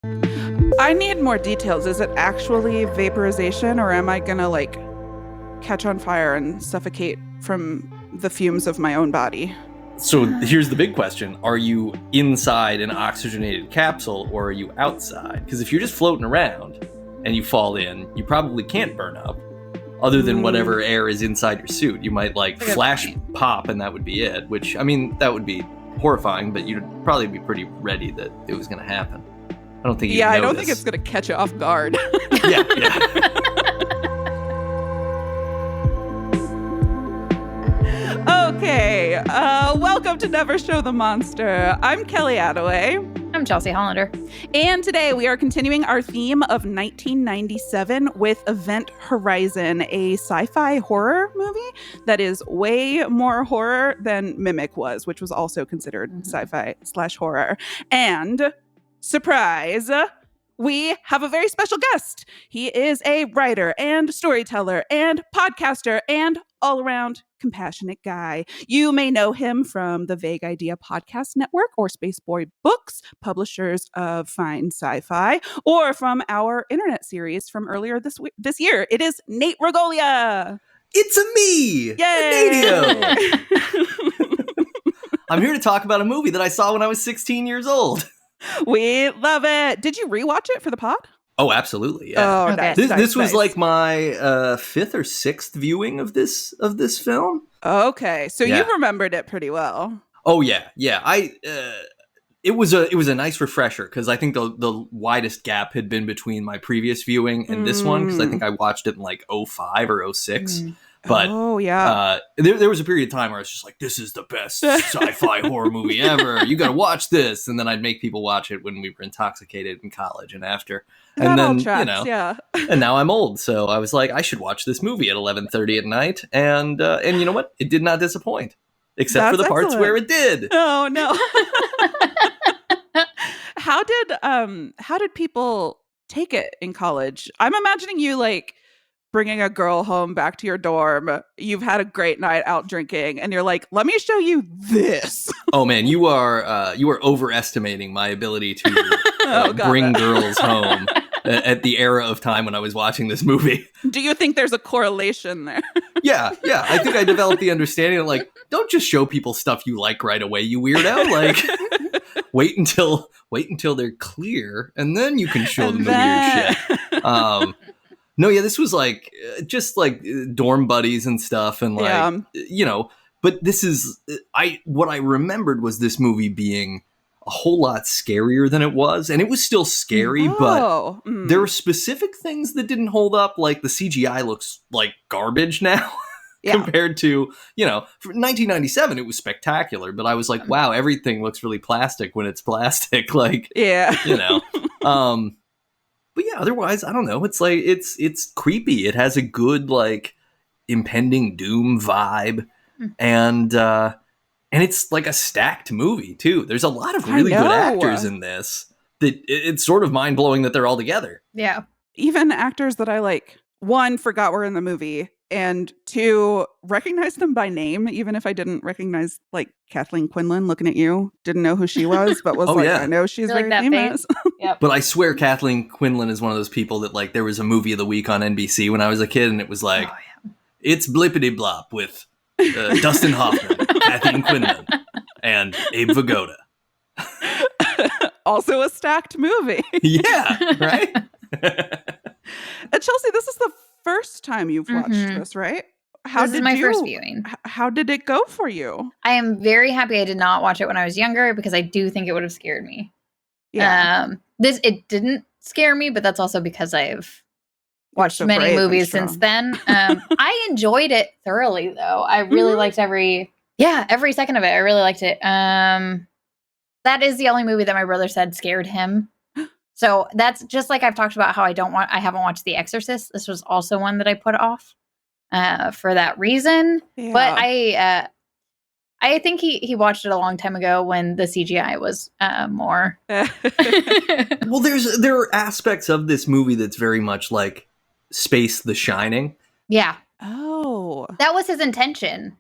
I need more details. Is it actually vaporization, or am I gonna like catch on fire and suffocate from the fumes of my own body? So here's the big question. Are you inside an oxygenated capsule or are you outside? Because if you're just floating around and you fall in, you probably can't burn up other than whatever air is inside your suit. You might like flash pop and that would be it, which, I mean, that would be horrifying, but you'd probably be pretty ready that it was going to happen. I don't think I don't think it's going to catch you off guard. Yeah. Okay, welcome to Never Show the Monster. I'm Kelly Attaway. I'm Chelsea Hollander. And today we are continuing our theme of 1997 with Event Horizon, a sci-fi horror movie that is way more horror than Mimic was, which was also considered sci-fi / horror. And surprise, we have a very special guest. He is a writer and storyteller and podcaster and all-around compassionate guy. You may know him from the Vague Idea Podcast Network or Spaceboy Books, publishers of fine sci-fi, or from our internet series from earlier this year. It is Nate Regolia. It's a me! Yay! I'm here to talk about a movie that I saw when I was 16 years old. We love it. Did you rewatch it for the pod? Oh, absolutely. Yeah. Oh, okay. nice, This was nice. like my fifth or sixth viewing of this film. Okay, so Yeah. you remembered it pretty well. Oh yeah. It was a nice refresher because I think the widest gap had been between my previous viewing and this one because I think I watched it in like 05 or 06. But there was a period of time where I was just like, this is the best sci-fi horror movie ever. You got to watch this. And then I'd make people watch it when we were intoxicated in college and after. That And all then, tracks, yeah. and now I'm old. So I was like, I should watch this movie at 11:30 at night. And you know what? It did not disappoint. Except for the That's parts excellent. where it did. Oh no. How did people take it in college? I'm imagining you like bringing a girl home back to your dorm. You've had a great night out drinking and you're like, let me show you this. Oh man, you are overestimating my ability to bring girls home at the era of time when I was watching this movie. Do you think there's a correlation there? Yeah. I think I developed the understanding of like, don't just show people stuff you like right away, you weirdo. Like, wait until they're clear, and then you can show them the weird shit. No, yeah, this was like just like dorm buddies and stuff, and like you know. But this is what I remembered was this movie being a whole lot scarier than it was, and it was still scary, but there were specific things that didn't hold up. Like the CGI looks like garbage now. Compared to, for 1997, it was spectacular, but I was like, wow, everything looks really plastic when it's plastic. Like, but yeah, otherwise, I don't know. It's like, it's creepy. It has a good, like, impending doom vibe. And it's like a stacked movie, too. There's a lot of really good actors in this that it's sort of mind blowing that they're all together. Yeah. Even actors that I like, one, forgot were in the movie, and two, recognize them by name, even if I didn't recognize like Kathleen Quinlan. Looking at you, didn't know who she was, but was I know she's You're very like famous. Yep. But I swear Kathleen Quinlan is one of those people that like there was a movie of the week on NBC when I was a kid, and it was like, it's Blippity Blop with Dustin Hoffman, Kathleen Quinlan, and Abe Vigoda. Also a stacked movie. Yeah, right? And Chelsea, this is the first time you've watched this, right? This is my first viewing. How did it go for you? I am very happy I did not watch it when I was younger because I do think it would have scared me. Yeah. It didn't scare me, but that's also because I've watched many movies since then. I enjoyed it thoroughly, though. I really liked every second of it. I really liked it. That is the only movie that my brother said scared him. So that's just like I've talked about how I haven't watched The Exorcist. This was also one that I put off for that reason. Yeah. But I think he watched it a long time ago when the CGI was more. Well, there are aspects of this movie that's very much like Space The Shining. Yeah. Oh. That was his intention.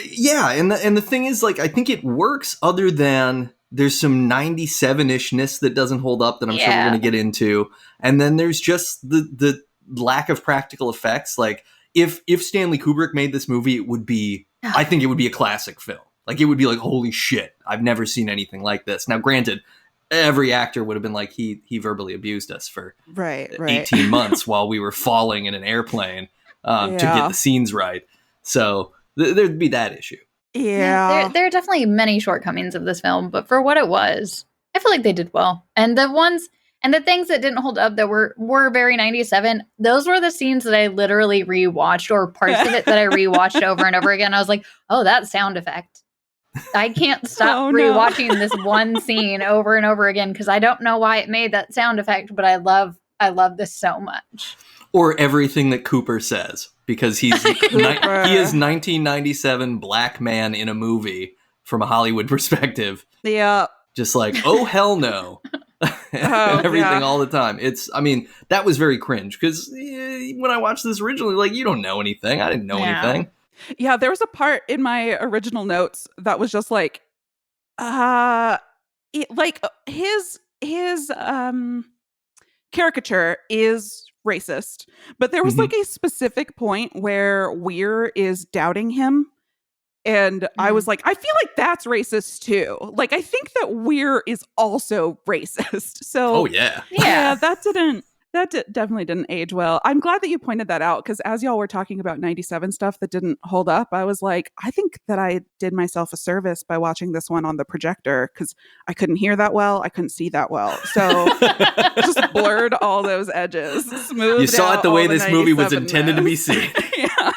Yeah, and the thing is, like, I think it works other than There's some 97-ishness that doesn't hold up that I'm sure we're going to get into. And then there's just the lack of practical effects. Like, if Stanley Kubrick made this movie, it would be, I think it would be a classic film. Like, it would be like, holy shit, I've never seen anything like this. Now, granted, every actor would have been like, he verbally abused us for 18 months while we were falling in an airplane to get the scenes right. So there'd be that issue. Yeah. There are definitely many shortcomings of this film, but for what it was, I feel like they did well. And the things that didn't hold up that were very 97, those were the scenes that I literally rewatched, or parts of it that I rewatched over and over again. I was like, oh, that sound effect. I can't stop rewatching this one scene over and over again because I don't know why it made that sound effect, but I love this so much. Or everything that Cooper says, because he is 1997 black man in a movie from a Hollywood perspective. Yeah. Just like, oh, hell no. And everything all the time. That was very cringe because when I watched this originally, like, you don't know anything. I didn't know anything. Yeah, there was a part in my original notes that was just like, his caricature is racist, but there was like a specific point where Weir is doubting him. And I was like, I feel like that's racist too. Like, I think that Weir is also racist. So, yeah, that definitely didn't age well. I'm glad that you pointed that out, because as y'all were talking about 97 stuff that didn't hold up, I was like, I think that I did myself a service by watching this one on the projector, because I couldn't hear that well. I couldn't see that well. So just blurred all those edges. You saw it the way this movie was intended to be seen. Yeah.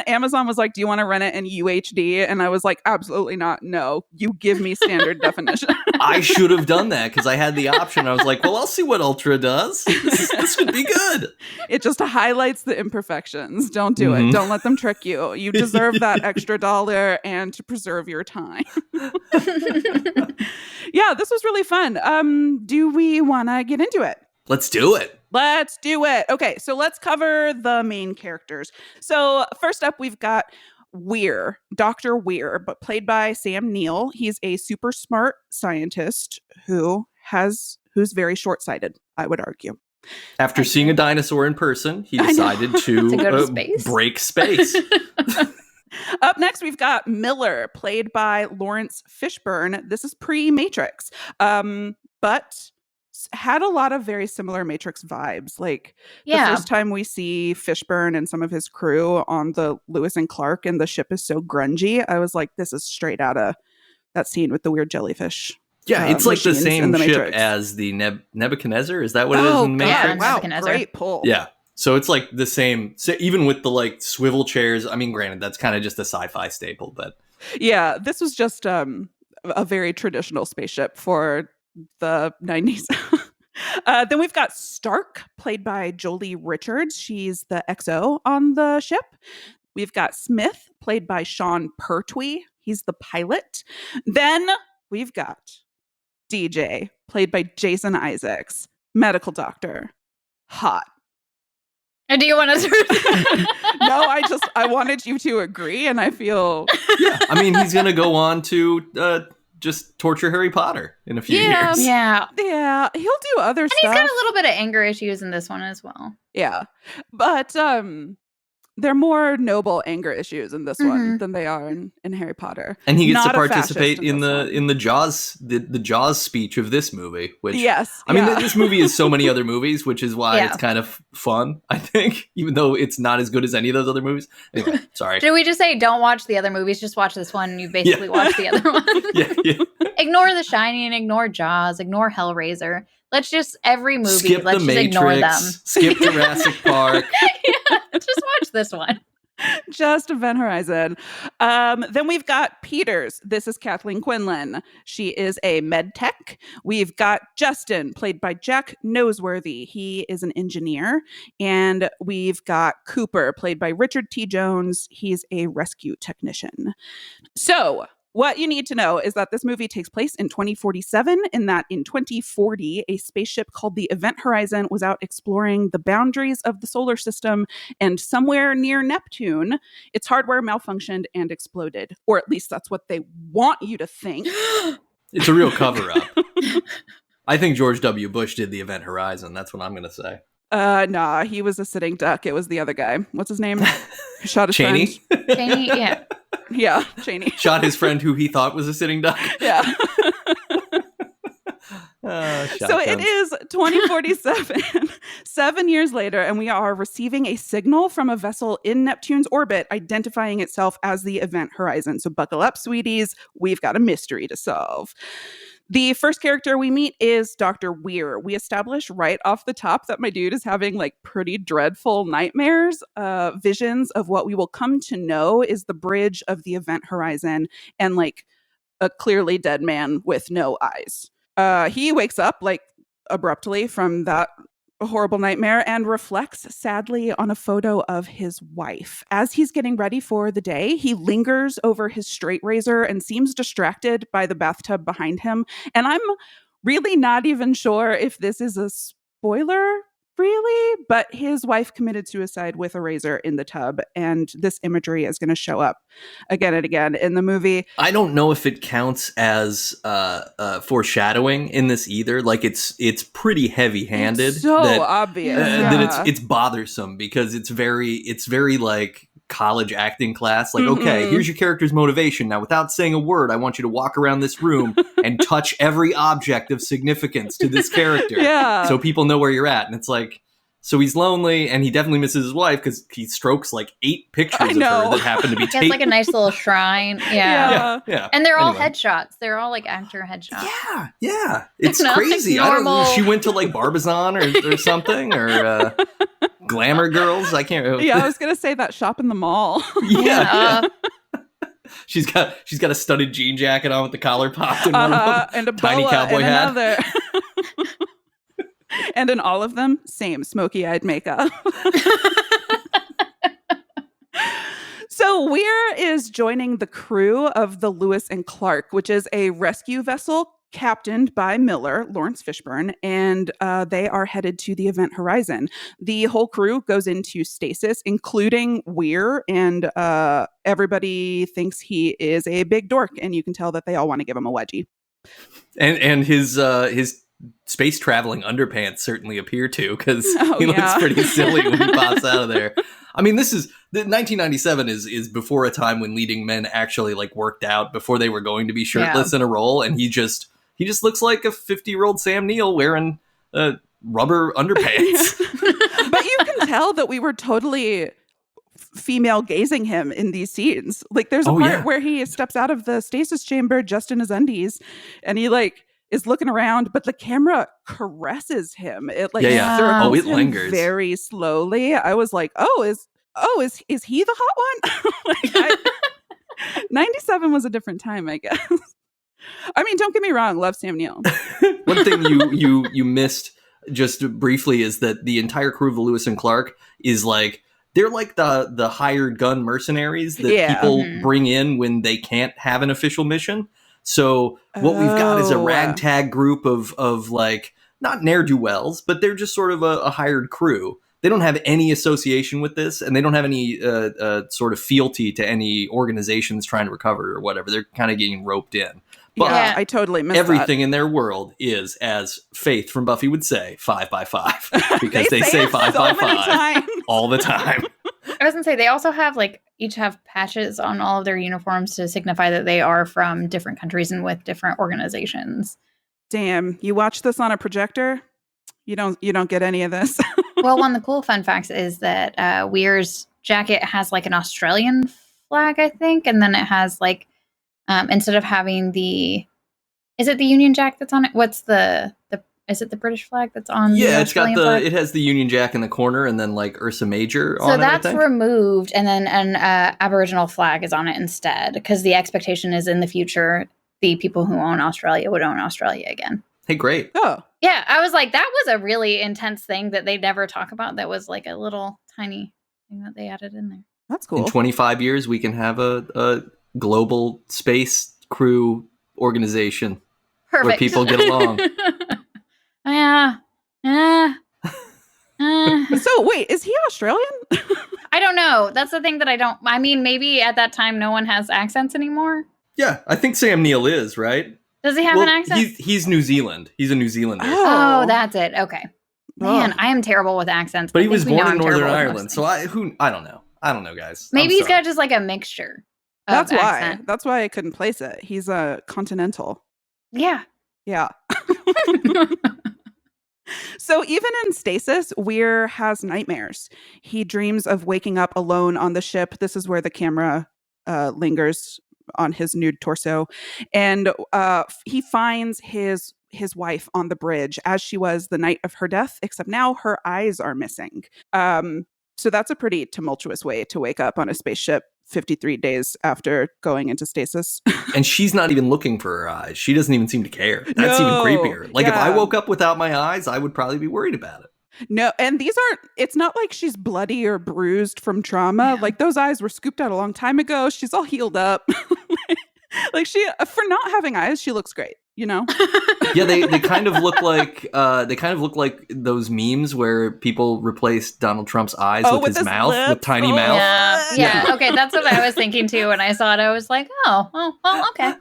Amazon was like, do you want to rent it in UHD? And I was like, absolutely not. No, you give me standard definition. I should have done that because I had the option. I was like, well, I'll see what Ultra does. This could be good. It just highlights the imperfections. Don't do it. Don't let them trick you. You deserve that extra $1 and to preserve your time. Yeah, this was really fun. Do we want to get into it? Let's do it. Let's do it. Okay, so let's cover the main characters. So first up, we've got Weir, Dr. Weir, but played by Sam Neill. He's a super smart scientist who's very short-sighted, I would argue. After seeing a dinosaur in person, he decided to go to space. Break space. Up next, we've got Miller, played by Lawrence Fishburne. This is pre-Matrix, but had a lot of very similar Matrix vibes. Like the first time we see Fishburne and some of his crew on the Lewis and Clark, and the ship is so grungy, I was like, this is straight out of that scene with the weird jellyfish. Yeah, it's like the same ship as the Nebuchadnezzar. Is that what it is in the Matrix? Wow, great pull. Yeah. So it's like the same, even with the like swivel chairs. I mean, granted, that's kind of just a sci-fi staple, but yeah, this was just a very traditional spaceship for the 90s. Then we've got Stark, played by Jolie Richards. She's the XO on the ship. We've got Smith, played by Sean Pertwee. He's the pilot. Then we've got DJ, played by Jason Isaacs, medical doctor. Hot. And do you want to? No, I wanted you to agree, and I feel. Yeah, I mean, he's gonna go on to just torture Harry Potter in a few years. Yeah. He'll do other stuff. And he's got a little bit of anger issues in this one as well. Yeah, but they're more noble anger issues in this one than they are in Harry Potter. And he gets to participate in the Jaws the Jaws speech of this movie, which I mean, this movie is so many other movies, which is why it's kind of fun, I think, even though it's not as good as any of those other movies. Anyway, sorry. Did we just say don't watch the other movies, just watch this one and you basically watch the other one? Yeah. Ignore The Shining, ignore Jaws, ignore Hellraiser. Let's just every movie, skip let's the just Matrix, ignore them. Skip Jurassic Park. Just watch this one. Just Event Horizon. Then we've got Peters. This is Kathleen Quinlan. She is a med tech. We've got Justin, played by Jack Noseworthy. He is an engineer. And we've got Cooper, played by Richard T. Jones. He's a rescue technician. So What you need to know is that this movie takes place in 2047, and that in 2040, a spaceship called the Event Horizon was out exploring the boundaries of the solar system, and somewhere near Neptune, its hardware malfunctioned and exploded. Or at least that's what they want you to think. It's a real cover-up. I think George W. Bush did the Event Horizon. That's what I'm going to say. Nah, he was a sitting duck. It was the other guy. What's his name? Shot his Cheney? friend. Cheney, yeah. Yeah, Cheney. Shot his friend who he thought was a sitting duck. Yeah. Shotguns. So it is 2047, 7 years later, and we are receiving a signal from a vessel in Neptune's orbit identifying itself as the Event Horizon. So buckle up, sweeties. We've got a mystery to solve. The first character we meet is Dr. Weir. We establish right off the top that my dude is having like pretty dreadful nightmares, visions of what we will come to know is the bridge of the Event Horizon and like a clearly dead man with no eyes. He wakes up like abruptly from that horrible nightmare and reflects sadly on a photo of his wife. As he's getting ready for the day, he lingers over his straight razor and seems distracted by the bathtub behind him. And I'm really not even sure if this is a spoiler, really, but his wife committed suicide with a razor in the tub, and this imagery is going to show up again and again in the movie. I don't know if it counts as foreshadowing in this either. Like it's pretty heavy-handed. It's so obvious that it's bothersome because it's very like college acting class. Like, okay, here's your character's motivation. Now, without saying a word, I want you to walk around this room and touch every object of significance to this character. Yeah. So people know where you're at. And it's like, so he's lonely and he definitely misses his wife because he strokes like 8 pictures of her that happen to be taken. It's like a nice little shrine. Yeah. And they're all headshots. They're all like actor headshots. Yeah. It's Not crazy. like I don't know. normal. She went to like Barbizon or something or Glamour Girls. I can't. Yeah, I was gonna say that shop in the mall. Yeah. She's got a studded jean jacket on with the collar popped in one of them, and a tiny boa cowboy and hat. another. And in all of them, same smoky-eyed makeup. So Weir is joining the crew of the Lewis and Clark, which is a rescue vessel captained by Miller, Lawrence Fishburne, and they are headed to the Event Horizon. The whole crew goes into stasis, including Weir, and everybody thinks he is a big dork, and you can tell that they all want to give him a wedgie. And his space traveling underpants certainly appear to, because he looks pretty silly when he pops out of there. I mean, this is 1997 is before a time when leading men actually like worked out, before they were going to be shirtless in a role, and he just looks like a 50-year-old Sam Neill wearing rubber underpants. But you can tell that we were totally female gazing him in these scenes. Like there's a part where he steps out of the stasis chamber just in his undies, and he like is looking around, but the camera caresses him. It like circles it him lingers very slowly. I was like, is he the hot one? 97 was a different time, I guess. I mean, don't get me wrong, love Sam Neill. One thing you missed just briefly is that the entire crew of the Lewis and Clark is like, they're like the hired gun mercenaries that people bring in when they can't have an official mission. So what we've got is a ragtag group of like, not ne'er-do-wells, but they're just sort of a hired crew. They don't have any association with this, and they don't have any sort of fealty to any organizations trying to recover or whatever. They're kind of getting roped in. But I totally missed everything in their world is, as Faith from Buffy would say, 5 by 5, because they say 5 by 5 all the time. I was gonna say, they also have like each have patches on all of their uniforms to signify that they are from different countries and with different organizations. Damn, you watch this on a projector? You don't get any of this. Well, one of the cool fun facts is that Weir's jacket has like an Australian flag, I think, and then it has like instead of having is it the Union Jack that's on it? What's is it the British flag that's on? Yeah, it's got it has the Union Jack in the corner, and then like Ursa Major on it. So that's removed, and then an Aboriginal flag is on it instead, because the expectation is in the future the people who own Australia would own Australia again. Hey, great. Oh. Yeah, I was like, that was a really intense thing that they never talk about. That was like a little tiny thing that they added in there. That's cool. In 25 years, we can have a global space crew organization Perfect. where people get along. Yeah. So wait, is he Australian? I don't know. That's the thing that I mean, maybe at that time no one has accents anymore. Yeah, I think Sam Neill is, right? Does he have an accent? He's New Zealand. He's a New Zealander. Oh, that's it. Okay. Man, I am terrible with accents. But he was born in Northern Ireland, so I don't know. I don't know, guys. Maybe he's got just like a mixture. That's why. That's why I couldn't place it. He's a continental. Yeah. Yeah. So even in stasis, Weir has nightmares. He dreams of waking up alone on the ship. This is where the camera lingers on his nude torso. And he finds his wife on the bridge as she was the night of her death, except now her eyes are missing. So that's a pretty tumultuous way to wake up on a spaceship 53 days after going into stasis. And she's not even looking for her eyes. She doesn't even seem to care. That's even creepier. Like if I woke up without my eyes, I would probably be worried about it. No, and it's not like she's bloody or bruised from trauma. Yeah. Like those eyes were scooped out a long time ago. She's all healed up. Like for not having eyes, she looks great, you know? Yeah, they kind of look like those memes where people replace Donald Trump's eyes with his mouth, lips. with tiny mouth. Yeah. Okay, that's what I was thinking too when I saw it. I was like, oh, okay.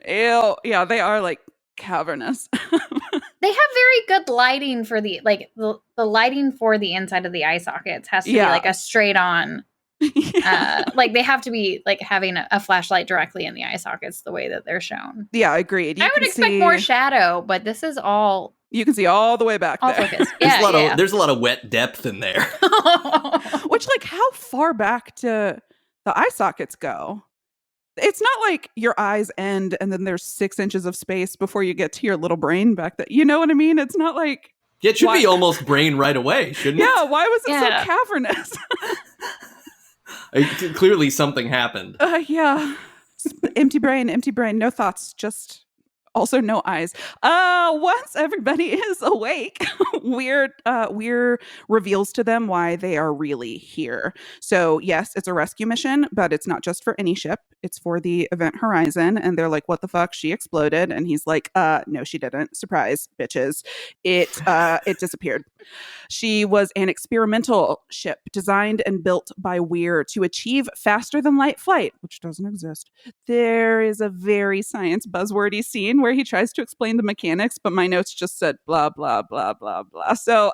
Ew. Yeah, they are like cavernous. They have very good lighting for the lighting for the inside of the eye sockets has to be like a straight on. Like they have to be like having a flashlight directly in the eye sockets the way that they're shown. Yeah, agreed. I would expect more shadow, but this is all you can see all the way back there. There's a lot of wet depth in there. Which, like, how far back do the eye sockets go? It's not like your eyes end and then there's 6 inches of space before you get to your little brain back there. You know what I mean? It's not like it should be almost brain right away, shouldn't it? Yeah, why was it so cavernous? Clearly something happened. Yeah. Empty brain, no thoughts, just also no eyes. Once everybody is awake, Weir reveals to them why they are really here. So yes, it's a rescue mission, but it's not just for any ship. It's for the Event Horizon. And they're like, what the fuck? She exploded. And he's like, no, she didn't. Surprise, bitches. It disappeared. She was an experimental ship designed and built by Weir to achieve faster than light flight, which doesn't exist. There is a very science buzzwordy scene where he tries to explain the mechanics, but my notes just said blah, blah, blah, blah, blah. So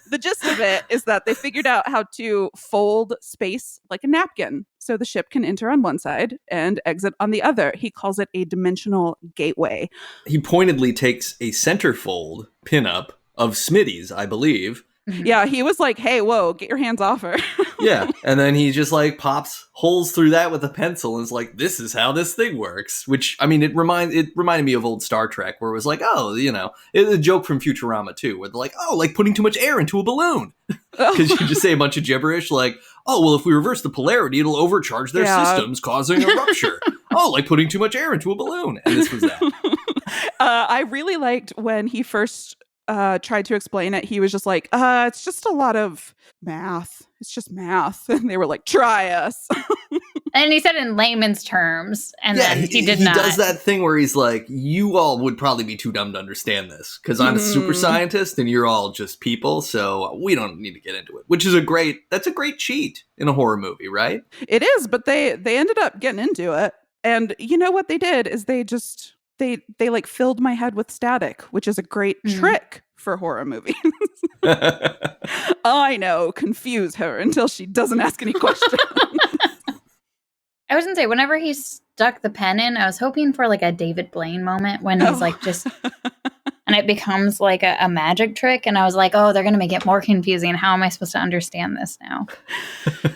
the gist of it is that they figured out how to fold space like a napkin. So the ship can enter on one side and exit on the other. He calls it a dimensional gateway. He pointedly takes a centerfold pinup of Smitty's, I believe. Yeah, he was like, hey, whoa, get your hands off her. Yeah, and then he just like pops holes through that with a pencil and is like, this is how this thing works. Which, I mean, it reminded me of old Star Trek where it was like, oh, you know, it's a joke from Futurama too, where they're like, oh, like putting too much air into a balloon. Because you just say a bunch of gibberish like, oh, well, if we reverse the polarity, it'll overcharge their systems, causing a rupture. Oh, like putting too much air into a balloon. And this was that. I really liked when he first tried to explain it. He was just like, it's just a lot of math. It's just math. And they were like, try us. And he said it in layman's terms. And then he did not. He does that thing where he's like, you all would probably be too dumb to understand this because I'm a super scientist and you're all just people. So we don't need to get into it, which is that's a great cheat in a horror movie, right? It is. But they ended up getting into it. And you know what they did is they like filled my head with static, which is a great trick for horror movies. I know, confuse her until she doesn't ask any questions. I was gonna say, whenever he stuck the pen in, I was hoping for like a David Blaine moment when he's like just, and it becomes like a magic trick. And I was like, oh, they're gonna make it more confusing. How am I supposed to understand this now?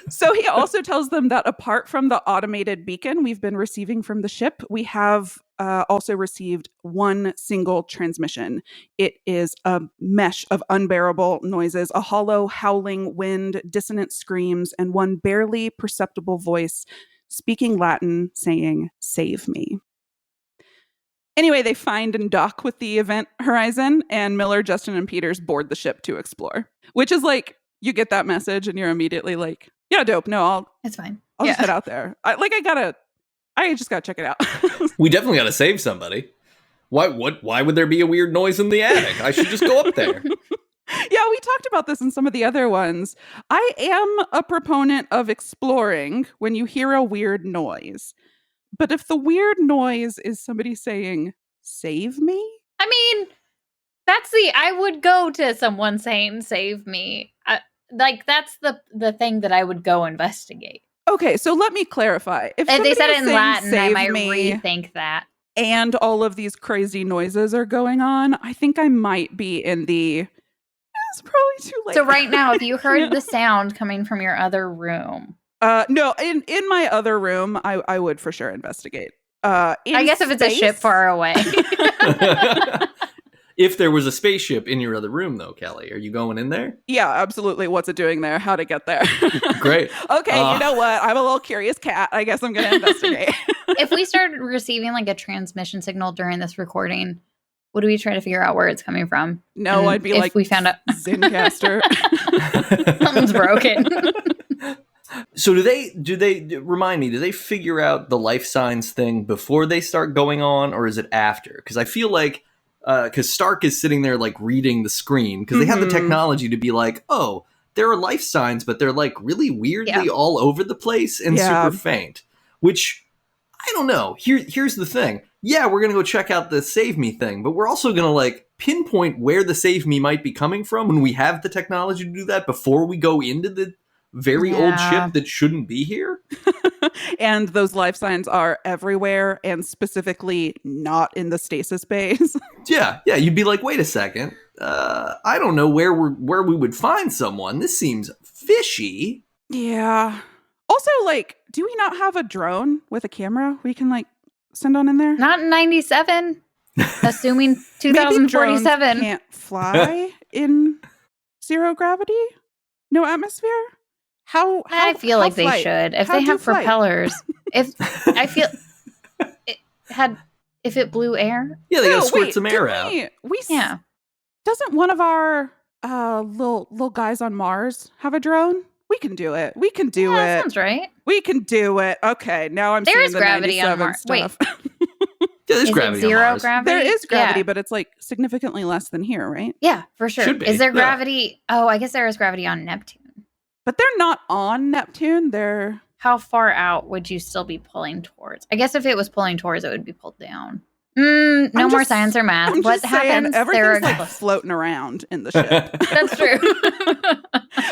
So he also tells them that apart from the automated beacon we've been receiving from the ship, we have also received one single transmission. It is a mesh of unbearable noises, a hollow, howling wind, dissonant screams, and one barely perceptible voice speaking Latin saying, "Save me." Anyway, they find and dock with the Event Horizon, and Miller, Justin, and Peters board the ship to explore. Which is like, you get that message and you're immediately like, yeah, dope. No, it's fine. I'll just head out there. I gotta I just gotta check it out. We definitely gotta save somebody. Why would there be a weird noise in the attic? I should just go up there. Yeah, we talked about this in some of the other ones. I am a proponent of exploring when you hear a weird noise. But if the weird noise is somebody saying, save me? I mean, I would go to someone saying, save me. That's the thing that I would go investigate. Okay, so let me clarify. If they said it in Latin, I might rethink that. And all of these crazy noises are going on, I think I might be in the... It's probably too late. So right now, if you heard the sound coming from your other room... no, in my other room, I would for sure investigate. I guess if it's a ship far away. If there was a spaceship in your other room, though, Kelly, are you going in there? Yeah, absolutely. What's it doing there? How to get there? Great. Okay, you know what? I'm a little curious cat. I guess I'm going to investigate. If we started receiving like a transmission signal during this recording, would we try to figure out where it's coming from? No, and I'd be like, we found out Zencaster. Something's broken. So do they remind me, do they figure out the life signs thing before they start going on, or is it after? Because I feel like, because Stark is sitting there like reading the screen, because they have the technology to be like, oh, there are life signs, but they're like really weirdly all over the place and super faint, which I don't know. Here's the thing. Yeah, we're going to go check out the save me thing, but we're also going to like pinpoint where the save me might be coming from when we have the technology to do that before we go into the very old ship that shouldn't be here. And those life signs are everywhere and specifically not in the stasis bays. Yeah. You'd be like, wait a second. I don't know where we would find someone. This seems fishy. Yeah. Also, like, do we not have a drone with a camera we can like send on in there? Not in 97. Assuming 2047 maybe drones can't fly in zero gravity, no atmosphere. I feel like they should. If they have propellers. If it blew air. Yeah, they gotta squirt some air out. Doesn't one of our little guys on Mars have a drone? We can do it. We can do it. That sounds right. We can do it. Okay, now I'm seeing the gravity on Mars. Stuff. Wait. Yeah, there's gravity zero on Mars. gravity? There is gravity, but it's like significantly less than here, right? Yeah, for sure. Should be. Is there gravity? Oh, I guess there is gravity on Neptune. But they're not on Neptune. They're... How far out would you still be pulling towards? I guess if it was pulling towards, it would be pulled down. No more science or math. What happens? Everything's like floating around in the ship. That's true.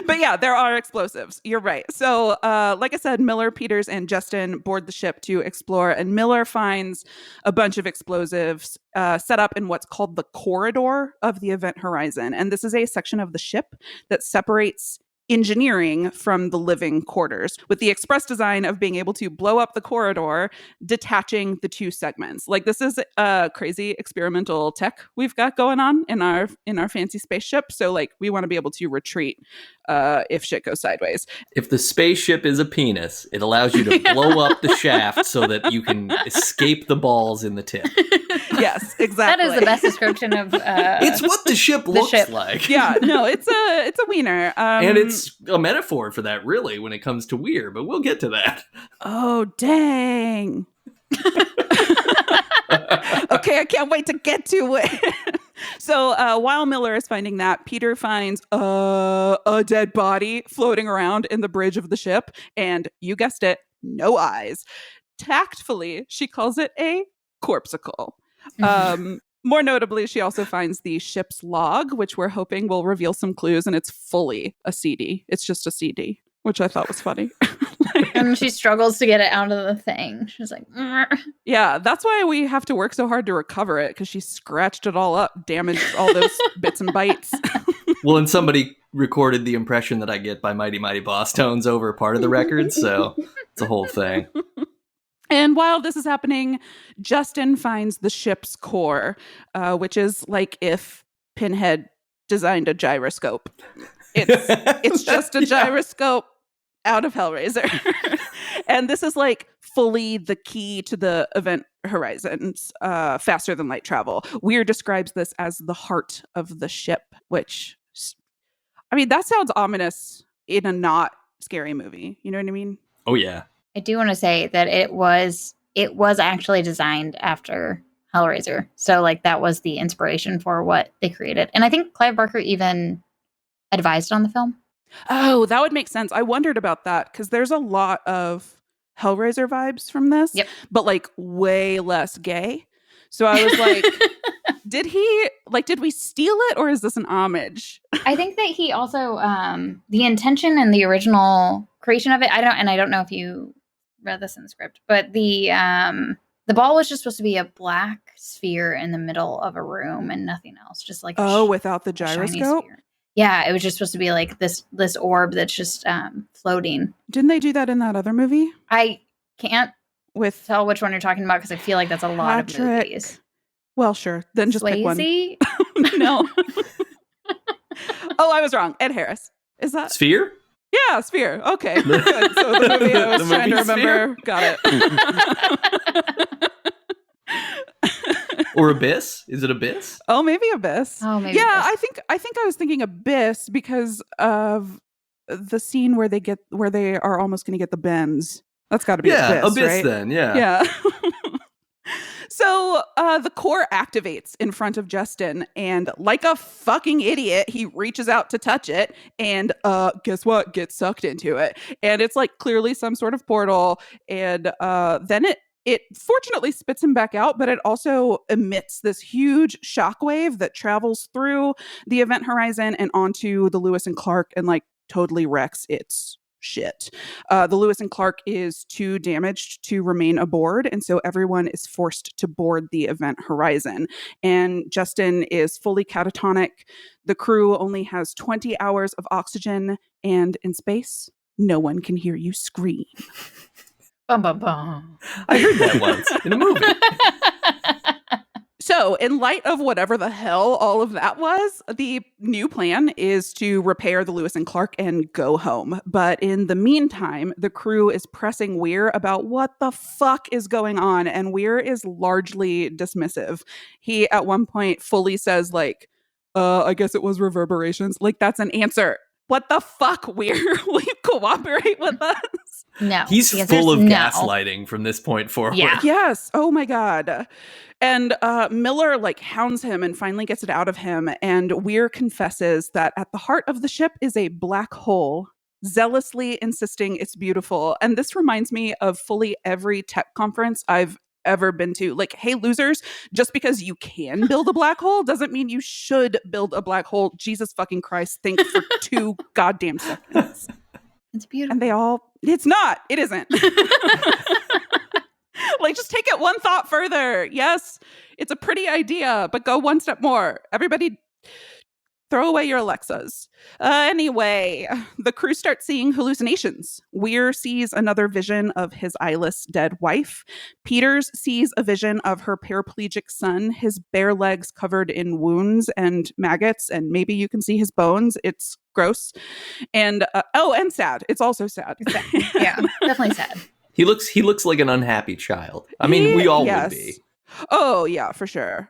But yeah, there are explosives. You're right. So like I said, Miller, Peters, and Justin board the ship to explore. And Miller finds a bunch of explosives set up in what's called the corridor of the event horizon. And this is a section of the ship that separates engineering from the living quarters, with the express design of being able to blow up the corridor, detaching the two segments. Like, this is a crazy experimental tech we've got going on in our fancy spaceship. So like, we want to be able to retreat if shit goes sideways. If the spaceship is a penis, it allows you to blow up the shaft so that you can escape the balls in the tip. Yes, exactly. That is the best description of it's what the ship looks like. Yeah, no, it's a wiener. And it's a metaphor for that, really, when it comes to weird, but we'll get to that. Oh, dang. Okay, I can't wait to get to it. So while Miller is finding that, Peter finds a dead body floating around in the bridge of the ship, and you guessed it, no eyes. Tactfully, she calls it a corpsicle. More notably, she also finds the ship's log, which we're hoping will reveal some clues, and it's fully a CD. It's just a CD, which I thought was funny. And she struggles to get it out of the thing. She's like, yeah, that's why we have to work so hard to recover it, because she scratched it all up, damaged all those bits and bytes. Well, and somebody recorded the impression that I get by Mighty Mighty Boss Tones over part of the record, so it's a whole thing. And while this is happening, Justin finds the ship's core, which is like if Pinhead designed a gyroscope. It's just a gyroscope out of Hellraiser. And this is like fully the key to the event horizons, faster than light travel. Weir describes this as the heart of the ship, which, I mean, that sounds ominous in a not scary movie. You know what I mean? Oh, yeah. I do want to say that it was it was actually designed after Hellraiser. So like that was the inspiration for what they created. And I think Clive Barker even advised on the film. Oh, that would make sense. I wondered about that because there's a lot of Hellraiser vibes from this, but like way less gay. So I was like, did we steal it or is this an homage? I think that he also, the intention and the original creation of it, I don't know if you read this in the script, but the ball was just supposed to be a black sphere in the middle of a room and nothing else. Just like without the gyroscope? Yeah, it was just supposed to be like this orb that's just floating. Didn't they do that in that other movie? I can't tell which one you're talking about because I feel like that's a lot of movies. Well, sure. Then just pick one. No. Oh, I was wrong. Ed Harris. Is that Sphere? Yeah, Sphere. Okay. Good. So the movie I was trying to remember. Sphere? Got it. Or Abyss? Is it Abyss? Oh, maybe Abyss. Oh, maybe. Yeah, Abyss. I think I was thinking Abyss because of the scene where they are almost going to get the bends. That's got to be Abyss, right? Then. Yeah. Yeah. So the core activates in front of Justin, and like a fucking idiot, he reaches out to touch it, and guess what? Gets sucked into it, and it's like clearly some sort of portal, and then it fortunately spits him back out, but it also emits this huge shockwave that travels through the event horizon and onto the Lewis and Clark and like totally wrecks its shit. The Lewis and Clark is too damaged to remain aboard, and so everyone is forced to board the event horizon. And Justin is fully catatonic. The crew only has 20 hours of oxygen, and in space, no one can hear you scream. Bum, bum, bum. I heard that once in a movie. So, in light of whatever the hell all of that was, the new plan is to repair the Lewis and Clark and go home. But in the meantime, the crew is pressing Weir about what the fuck is going on, and Weir is largely dismissive. He, at one point, fully says, like, I guess it was reverberations. Like, that's an answer. What the fuck, Weir? Will you cooperate with us? No. He's full of gaslighting from this point forward. Yeah. Yes. Oh my God. And Miller like hounds him and finally gets it out of him. And Weir confesses that at the heart of the ship is a black hole, zealously insisting it's beautiful. And this reminds me of fully every tech conference I've ever been to. Like, hey, losers, just because you can build a black hole doesn't mean you should build a black hole. Jesus fucking Christ, think for 2 goddamn seconds. It's beautiful. And it's not. It isn't. Like, just take it one thought further. Yes, it's a pretty idea, but go one step more. Everybody throw away your Alexas. Anyway, the crew starts seeing hallucinations. Weir sees another vision of his eyeless dead wife. Peters sees a vision of her paraplegic son, his bare legs covered in wounds and maggots, and maybe you can see his bones. It's gross. And and sad. It's also sad. Yeah, definitely sad. He looks like an unhappy child. I mean, we all would be. Oh, yeah, for sure.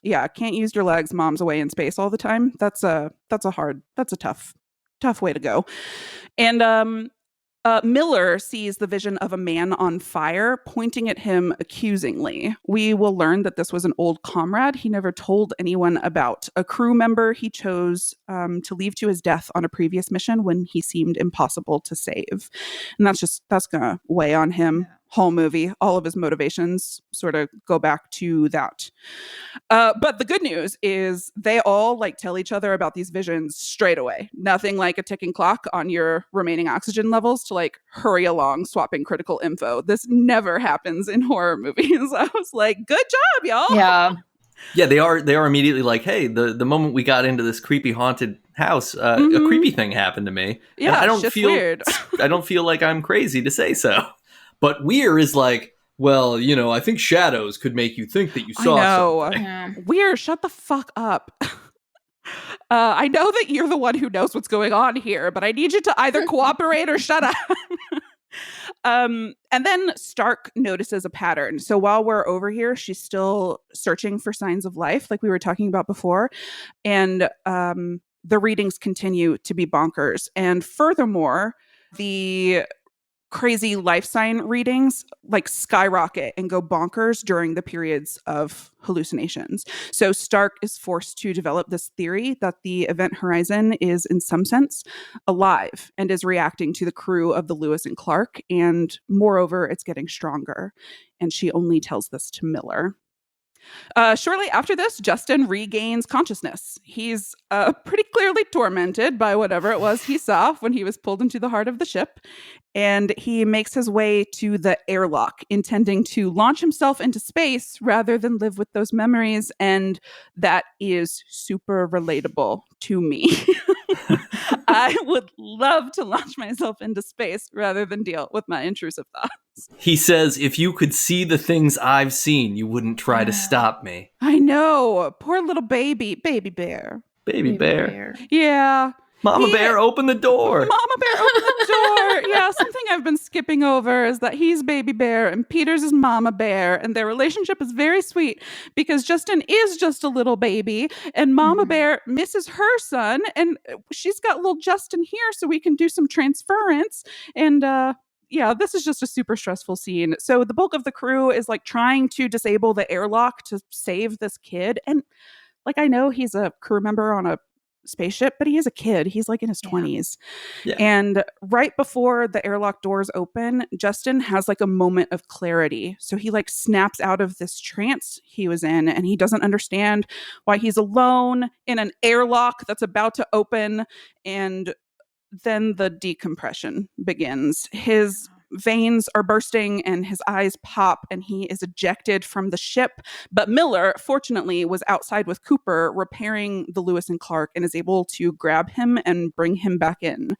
Yeah, can't use your legs, mom's away in space all the time. That's a tough way to go. And Miller sees the vision of a man on fire pointing at him accusingly. We will learn that this was an old comrade he never told anyone about, a crew member he chose to leave to his death on a previous mission when he seemed impossible to save. And that's gonna weigh on him. Whole movie, all of his motivations sort of go back to that. But the good news is they all like tell each other about these visions straight away. Nothing like a ticking clock on your remaining oxygen levels to like hurry along swapping critical info. This never happens in horror movies. I was like, good job, y'all. Yeah. Yeah, they are immediately like, hey, the moment we got into this creepy haunted house, a creepy thing happened to me. Yeah, and I don't feel weird. I don't feel like I'm crazy to say so. But Weir is like, well, I think shadows could make you think that you saw something. Yeah. Weir, shut the fuck up. I know that you're the one who knows what's going on here, but I need you to either cooperate or shut up. And then Stark notices a pattern. So while we're over here, she's still searching for signs of life, like we were talking about before. And the readings continue to be bonkers. And furthermore, the crazy life sign readings like skyrocket and go bonkers during the periods of hallucinations. So Stark is forced to develop this theory that the event horizon is in some sense alive and is reacting to the crew of the Lewis and Clark. And moreover, it's getting stronger. And she only tells this to Miller. Shortly after this, Justin regains consciousness. He's pretty clearly tormented by whatever it was he saw when he was pulled into the heart of the ship. And he makes his way to the airlock, intending to launch himself into space rather than live with those memories. And that is super relatable to me. I would love to launch myself into space rather than deal with my intrusive thoughts. He says, if you could see the things I've seen, you wouldn't try to stop me. I know. Poor little baby bear. Baby bear. Yeah. Mama bear, open the door. Mama bear, open the door. Yeah, something I've been skipping over is that he's baby bear and Peter's is mama bear. And their relationship is very sweet because Justin is just a little baby and mama bear misses her son. And she's got little Justin here so we can do some transference. And yeah, this is just a super stressful scene. So the bulk of the crew is like trying to disable the airlock to save this kid. And like, I know he's a crew member on a spaceship, but he is a kid. He's like in his 20s. Yeah. And right before the airlock doors open, Justin has like a moment of clarity. So he like snaps out of this trance he was in and he doesn't understand why he's alone in an airlock that's about to open. And then the decompression begins. His veins are bursting and his eyes pop and he is ejected from the ship. But Miller, fortunately, was outside with Cooper repairing the Lewis and Clark and is able to grab him and bring him back in.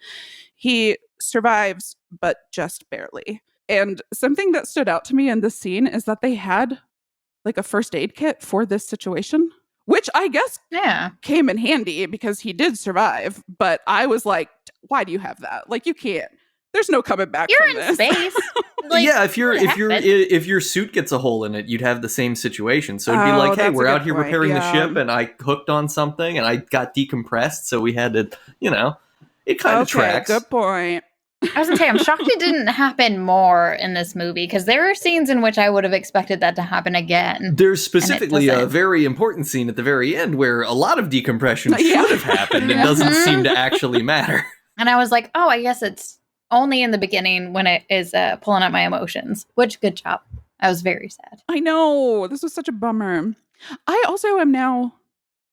He survives, but just barely. And something that stood out to me in this scene is that they had like a first aid kit for this situation, which I guess came in handy because he did survive. But I was like, why do you have that? Like, you can't. There's no coming back from this. You're in space. Like, yeah, if your suit gets a hole in it, you'd have the same situation. So it'd be like, hey, we're out here repairing the ship, and I hooked on something, and I got decompressed, so we had to, it kind of tracks. Good point. I was gonna say, I'm shocked it didn't happen more in this movie because there are scenes in which I would have expected that to happen again. There's specifically a very important scene at the very end where a lot of decompression should have happened. It doesn't seem to actually matter. And I was like, oh, I guess it's only in the beginning when it is pulling up my emotions, which good job. I was very sad. I know. This was such a bummer. I also am now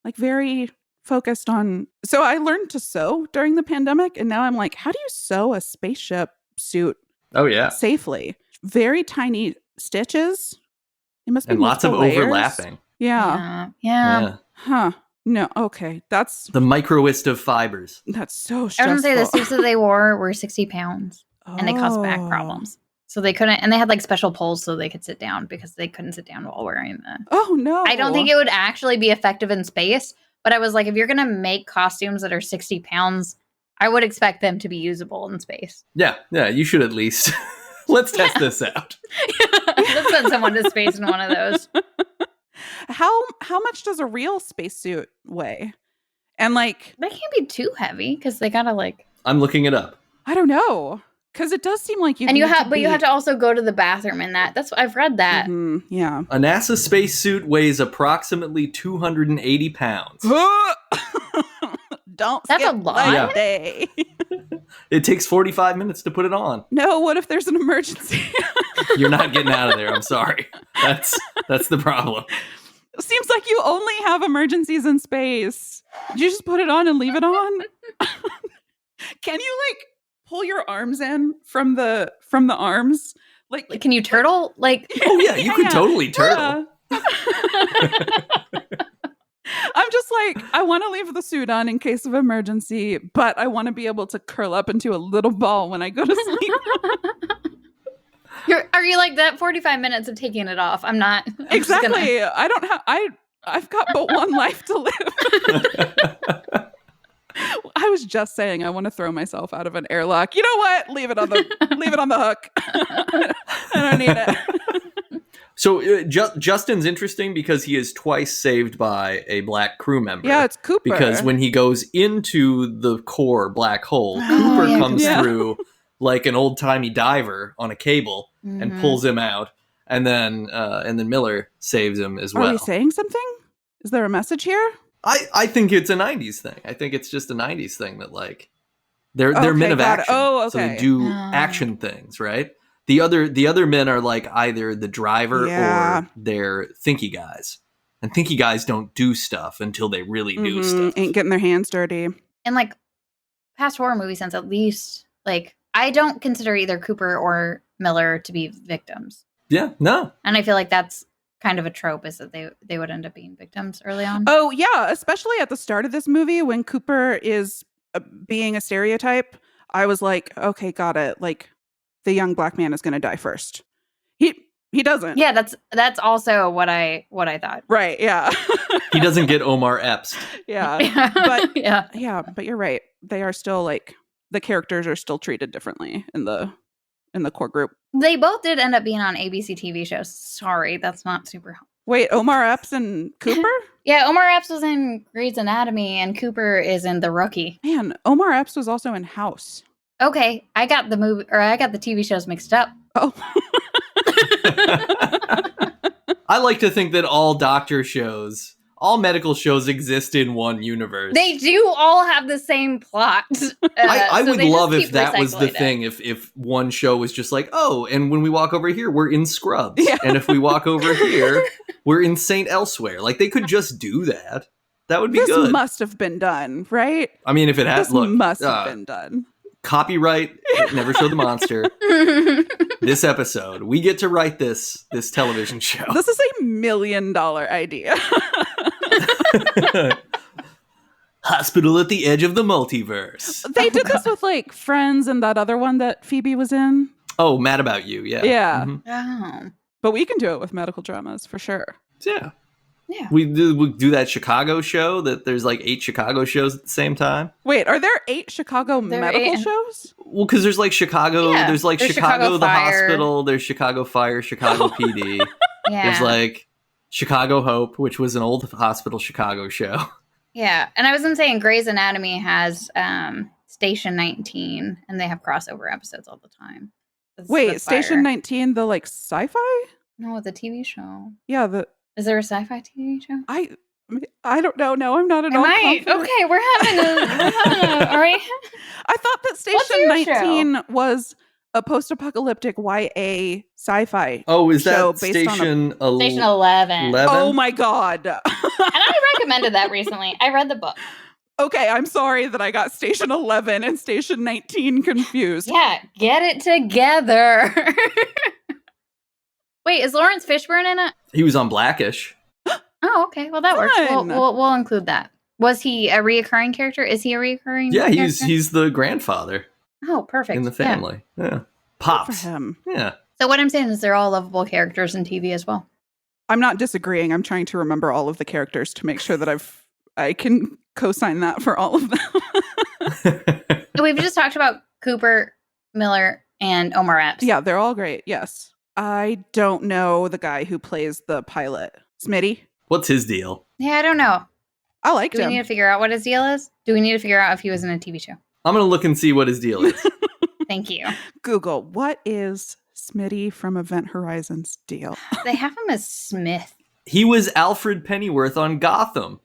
like very focused on, so I learned to sew during the pandemic and now I'm like, how do you sew a spaceship suit safely? Very tiny stitches. It must be lots of layers. Overlapping. Yeah. Huh. No, okay. That's the microest of fibers. That's so stressful. I was going to say the suits that they wore were 60 pounds and they caused back problems. So they couldn't, and they had like special poles so they could sit down because they couldn't sit down while wearing them. Oh, no. I don't think it would actually be effective in space, but I was like, if you're going to make costumes that are 60 pounds, I would expect them to be usable in space. Yeah, you should at least. Let's test this out. Let's send someone to space in one of those. How much does a real spacesuit weigh? And like, they can't be too heavy because they gotta like. I'm looking it up. I don't know because it does seem like you. And you have to also go to the bathroom in that. That's I've read that. Mm-hmm, yeah. A NASA spacesuit weighs approximately 280 pounds. That's a lot. Day. It takes 45 minutes to put it on. No, what if there's an emergency? You're not getting out of there. I'm sorry. That's the problem. Seems like you only have emergencies in space. Did you just put it on and leave it on? Can you like pull your arms in from the arms? Like can you turtle? Like oh yeah, you could totally turtle. Yeah. I'm just like, I want to leave the suit on in case of emergency, but I want to be able to curl up into a little ball when I go to sleep. Are you like that 45 minutes of taking it off? I'm not. Exactly. I've got but one life to live. I was just saying I want to throw myself out of an airlock. You know what? Leave it on the hook. I don't need it. So Justin's interesting because he is twice saved by a black crew member. Yeah, it's Cooper. Because when he goes into the core black hole, Cooper comes through like an old-timey diver on a cable and pulls him out. And then Miller saves him as well. Are we saying something? Is there a message here? I think it's a 90s thing. I think it's just a 90s thing that like they're men of action. Oh, okay. So they do action things, right? The other men are like either the driver or they're thinky guys. And thinky guys don't do stuff until they really do stuff. Ain't getting their hands dirty. And like past horror movie sense, at least, like I don't consider either Cooper or Miller to be victims. Yeah, no. And I feel like that's kind of a trope, is that they would end up being victims early on. Oh, yeah. Especially at the start of this movie when Cooper is being a stereotype. I was like, okay, got it. Like the young black man is going to die first. He doesn't. Yeah, that's also what I thought. Right, yeah. He doesn't get Omar Epps. Yeah. But yeah, but you're right. They are still like the characters are still treated differently in the core group. They both did end up being on ABC TV shows. Sorry, that's not super helpful. Wait, Omar Epps and Cooper? Yeah, Omar Epps was in Grey's Anatomy and Cooper is in The Rookie. Man, Omar Epps was also in House. Okay, I got the TV shows mixed up. Oh. I like to think that all medical shows exist in one universe. They do all have the same plot. I so would love if that was the thing. If one show was just like, oh, and when we walk over here, we're in Scrubs. Yeah. And if we walk over here, we're in Saint Elsewhere. Like they could just do that. That would be good. This must have been done, right? I mean, if it has, must have been done. Copyright, Never Show the Monster. This episode, we get to write this television show. This is $1 million idea. Hospital at the Edge of the Multiverse. They did this with like Friends and that other one that Phoebe was in. Oh, Mad About You, yeah. Yeah. Mm-hmm. Oh. But we can do it with medical dramas for sure. Yeah. Yeah. We do that Chicago show that there's like 8 Chicago shows at the same time. Wait, are there 8 Chicago medical shows? Well, because there's like Chicago, there's like Chicago the Fire. Hospital, there's Chicago Fire, Chicago PD. Yeah. There's like Chicago Hope, which was an old hospital Chicago show. Yeah. And I was going to say, Grey's Anatomy has Station 19, and they have crossover episodes all the time. Wait, Station 19, the like sci-fi? No, the TV show. Yeah, Is there a sci-fi TV show? I don't know. No, I'm not at all confident. Okay, we're having a all right. I thought that Station 19 was a post-apocalyptic YA sci-fi. Oh, is show that based Station on 11? Oh my god. And I recommended that recently. I read the book. Okay, I'm sorry that I got Station 11 and Station 19 confused. Yeah, get it together. Wait, is Lawrence Fishburne in it? He was on Blackish. Oh, okay. Well, that works. Fun. We'll include that. Was he a reoccurring character? Is he a reoccurring Yeah, character? he's the grandfather Oh, perfect. in the family. Yeah. Pops. Good for him. Yeah. So what I'm saying is they're all lovable characters in TV as well. I'm not disagreeing. I'm trying to remember all of the characters to make sure that I can co-sign that for all of them. We've just talked about Cooper, Miller, and Omar Epps. Yeah, they're all great. Yes. I don't know the guy who plays the pilot. Smitty? What's his deal? Yeah, I don't know. I liked Do we him. need to figure out what his deal is? Do we need to figure out if he was in a TV show? I'm going to look and see what his deal is. Thank you. Google, what is Smitty from Event Horizon's deal? They have him as Smith. He was Alfred Pennyworth on Gotham.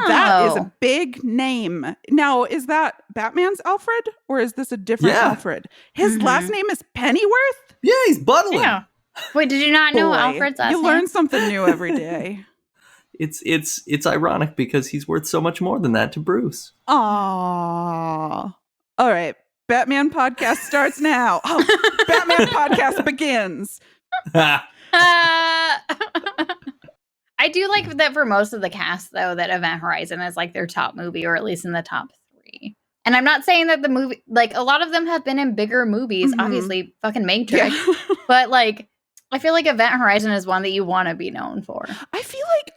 That is Oh. a big name. Now, is that Batman's Alfred or is this a different Yeah. His Mhm. last name is Pennyworth? Yeah, he's buttling. Yeah. Wait, did you not know Boy, Alfred's last you name? learn something new every day. It's ironic because he's worth so much more than that to Bruce. Aww. All right. Batman podcast starts now. Oh, Batman podcast begins. I do like that for most of the cast, though, that Event Horizon is like their top movie, or at least in the top 3. And I'm not saying that the movie, like a lot of them have been in bigger movies, Mhm. obviously, fucking Matrix. Yeah. But like, I feel like Event Horizon is one that you want to be known for. I feel like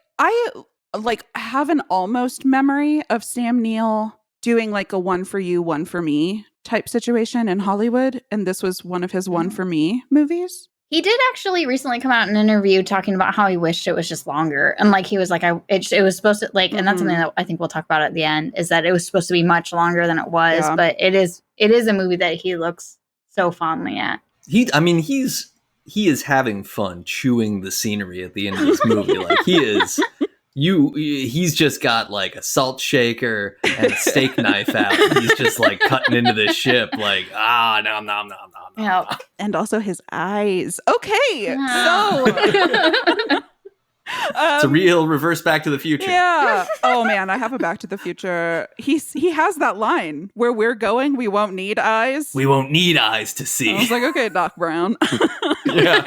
I have an almost memory of Sam Neill doing like a one for you, one for me type situation in Hollywood. And this was one of his one for me movies. He did actually recently come out in an interview talking about how he wished it was just longer. And like, he was like, it was supposed to like, and that's something that I think we'll talk about at the end, is that it was supposed to be much longer than it was. Yeah. But it is a movie that he looks so fondly at. He is having fun chewing the scenery at the end of this movie. Like he's just got like a salt shaker and a steak knife out. He's just like cutting into this ship like, nom, nom, nom, nom, nom. Yep. And also his eyes. Okay. So it's a real reverse Back to the Future. Yeah. Oh man, I have a Back to the Future. He has that line, where we're going, we won't need eyes. We won't need eyes to see. I was like, okay, Doc Brown. Yeah.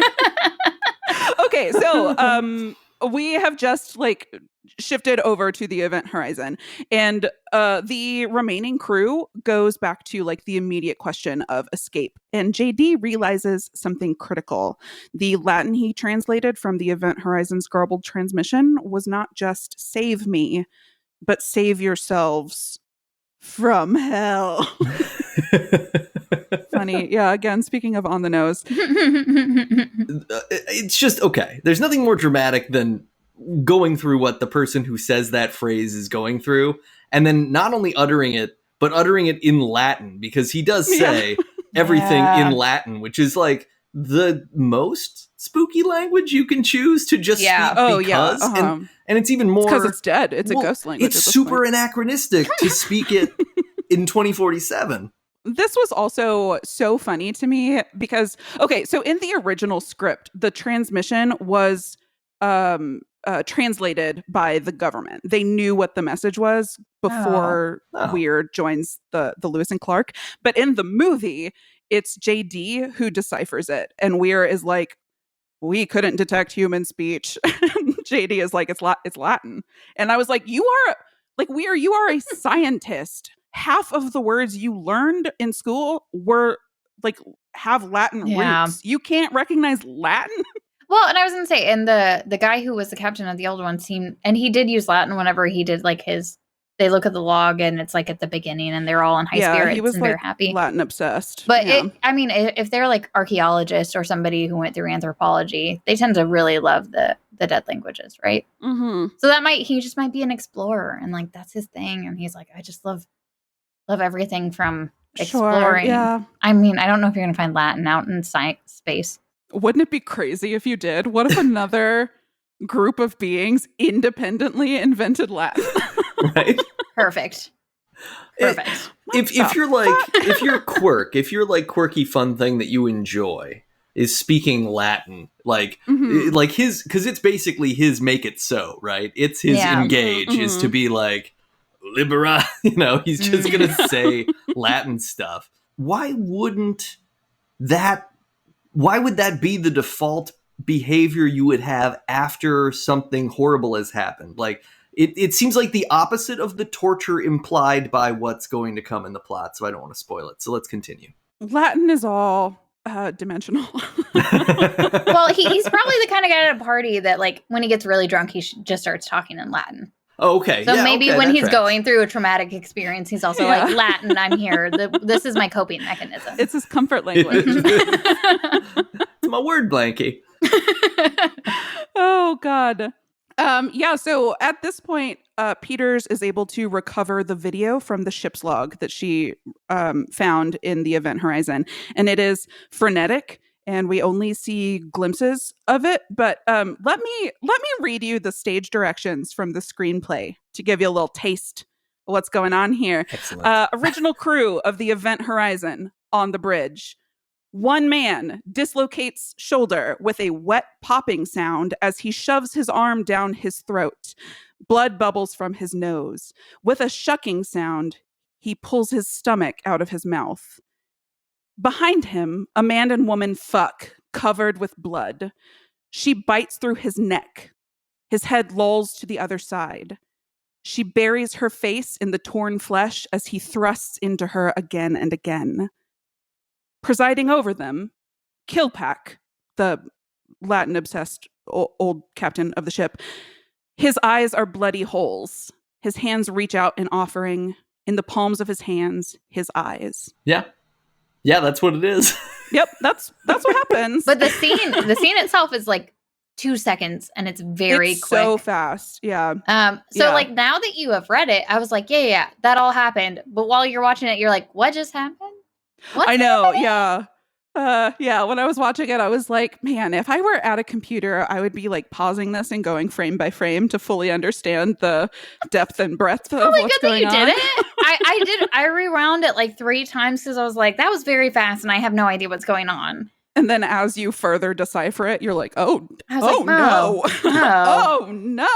Okay, so we have just like shifted over to the Event Horizon, and the remaining crew goes back to like the immediate question of escape. And JD realizes something critical. The Latin he translated from the Event Horizon's garbled transmission was not just save me, but save yourselves from hell. Funny. Yeah, again, speaking of on the nose. It's just, okay. There's nothing more dramatic than going through what the person who says that phrase is going through, and then not only uttering it, but uttering it in Latin, because he does say everything in Latin, which is like the most spooky language you can choose to just speak because. And it's even more... because it's dead. It's a ghost language. It's super anachronistic to speak it in 2047. This was also so funny to me because, okay, so in the original script, the transmission was translated by the government. They knew what the message was before Weir joins the Lewis and Clark. But in the movie, it's JD who deciphers it. And Weir is like, we couldn't detect human speech. JD is like, it's Latin. And I was like, Weir, you are a scientist. Half of the words you learned in school were like have Latin roots. You can't recognize Latin. Well, and I was gonna say, and the guy who was the captain of the old one and he did use Latin whenever he did like they look at the log and it's like at the beginning and they're all in high spirits he was and like they're happy. Latin obsessed. But if they're like archaeologists or somebody who went through anthropology, they tend to really love the dead languages, right? Mm-hmm. So he just might be an explorer and like that's his thing. And he's like, I just love everything from exploring. Yeah. I mean, I don't know if you're going to find Latin out in space. Wouldn't it be crazy if you did? What if another group of beings independently invented Latin? Right? Perfect. If your quirky fun thing that you enjoy is speaking Latin, like his, because it's basically his make it so, right? It's his engage is to be like libera, he's just gonna say Latin stuff. Why would that be the default behavior you would have after something horrible has happened? Like it seems like the opposite of the torture implied by what's going to come in the plot, so I don't want to spoil it. So let's continue. Latin is all dimensional. Well, he's probably the kind of guy at a party that like when he gets really drunk he just starts talking in Latin. Oh, okay. So maybe when he's going through a traumatic experience, he's also like, Latin, I'm here. This is my coping mechanism. It's his comfort language. It's my word blankie. Oh, God. So at this point, Peters is able to recover the video from the ship's log that she found in the Event Horizon. And it is frenetic. And we only see glimpses of it. But let me read you the stage directions from the screenplay to give you a little taste of what's going on here. Excellent. Original crew of the Event Horizon on the bridge. One man dislocates shoulder with a wet popping sound as he shoves his arm down his throat. Blood bubbles from his nose. With a shucking sound, he pulls his stomach out of his mouth. Behind him, a man and woman fuck, covered with blood. She bites through his neck. His head lolls to the other side. She buries her face in the torn flesh as he thrusts into her again and again. Presiding over them, Kilpack, the Latin-obsessed old captain of the ship, his eyes are bloody holes. His hands reach out in offering. In the palms of his hands, his eyes. Yeah, that's what it is. Yep, that's what happens. But the scene itself is like 2 seconds, and it's very quick. So fast, yeah. Like now that you have read it, I was like, yeah, that all happened. But while you're watching it, you're like, what just happened? I know, yeah. Yeah, when I was watching it, I was like, man, if I were at a computer, I would be like pausing this and going frame by frame to fully understand the depth and breadth of what's going on. Good that you did it. I rewound it like 3 times because I was like, that was very fast and I have no idea what's going on. And then as you further decipher it, you're like, no. Oh, oh, no.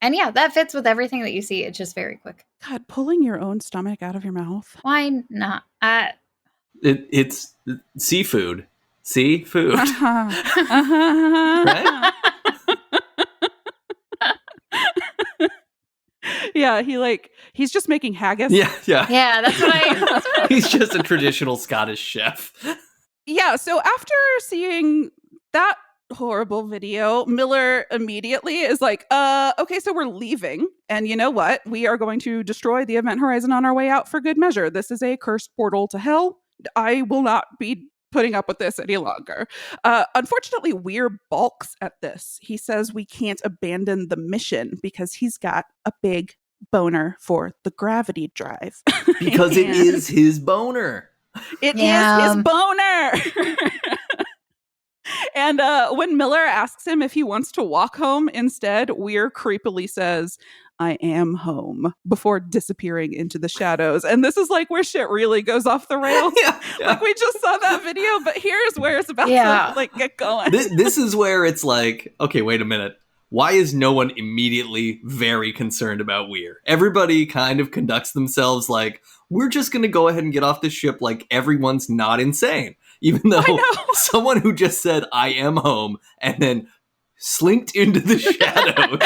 And yeah, that fits with everything that you see. It's just very quick. God, pulling your own stomach out of your mouth. Why not? It's seafood. Seafood. Right? Yeah, he's just making haggis. Yeah. Yeah, that's what I He's just a traditional Scottish chef. Yeah, so after seeing that horrible video, Miller immediately is like, okay, so we're leaving. And you know what? We are going to destroy the event horizon on our way out for good measure. This is a cursed portal to hell. I will not be putting up with this any longer. Unfortunately, Weir balks at this. He says we can't abandon the mission because he's got a big boner for the gravity drive. Because it is his boner. It is his boner. And when Miller asks him if he wants to walk home instead, Weir creepily says, I am home, before disappearing into the shadows. And this is like where shit really goes off the rails. Yeah. Like we just saw that video, but here's where it's about to like get going. This is where it's like, okay, wait a minute. Why is no one immediately very concerned about Weir? Everybody kind of conducts themselves like, we're just going to go ahead and get off this ship like everyone's not insane. Even though someone who just said, I am home, and then slinked into the shadows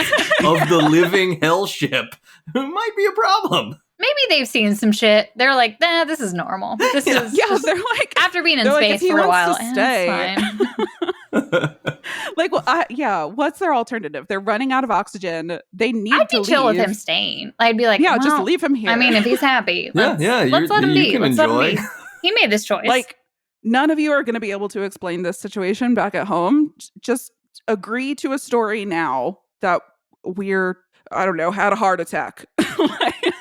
of the living hell ship might be a problem. Maybe they've seen some shit. They're like, nah, this is normal. This is they're like, after being in space for a while, stay. Like, well, what's their alternative? They're running out of oxygen. They need I'd to be chill leave. with him staying. I'd be like, just leave him here. I mean, if he's happy, let's let him be. Let's let him be. He made this choice. Like, none of you are going to be able to explain this situation back at home. Just agree to a story now that Weir, I don't know, had a heart attack.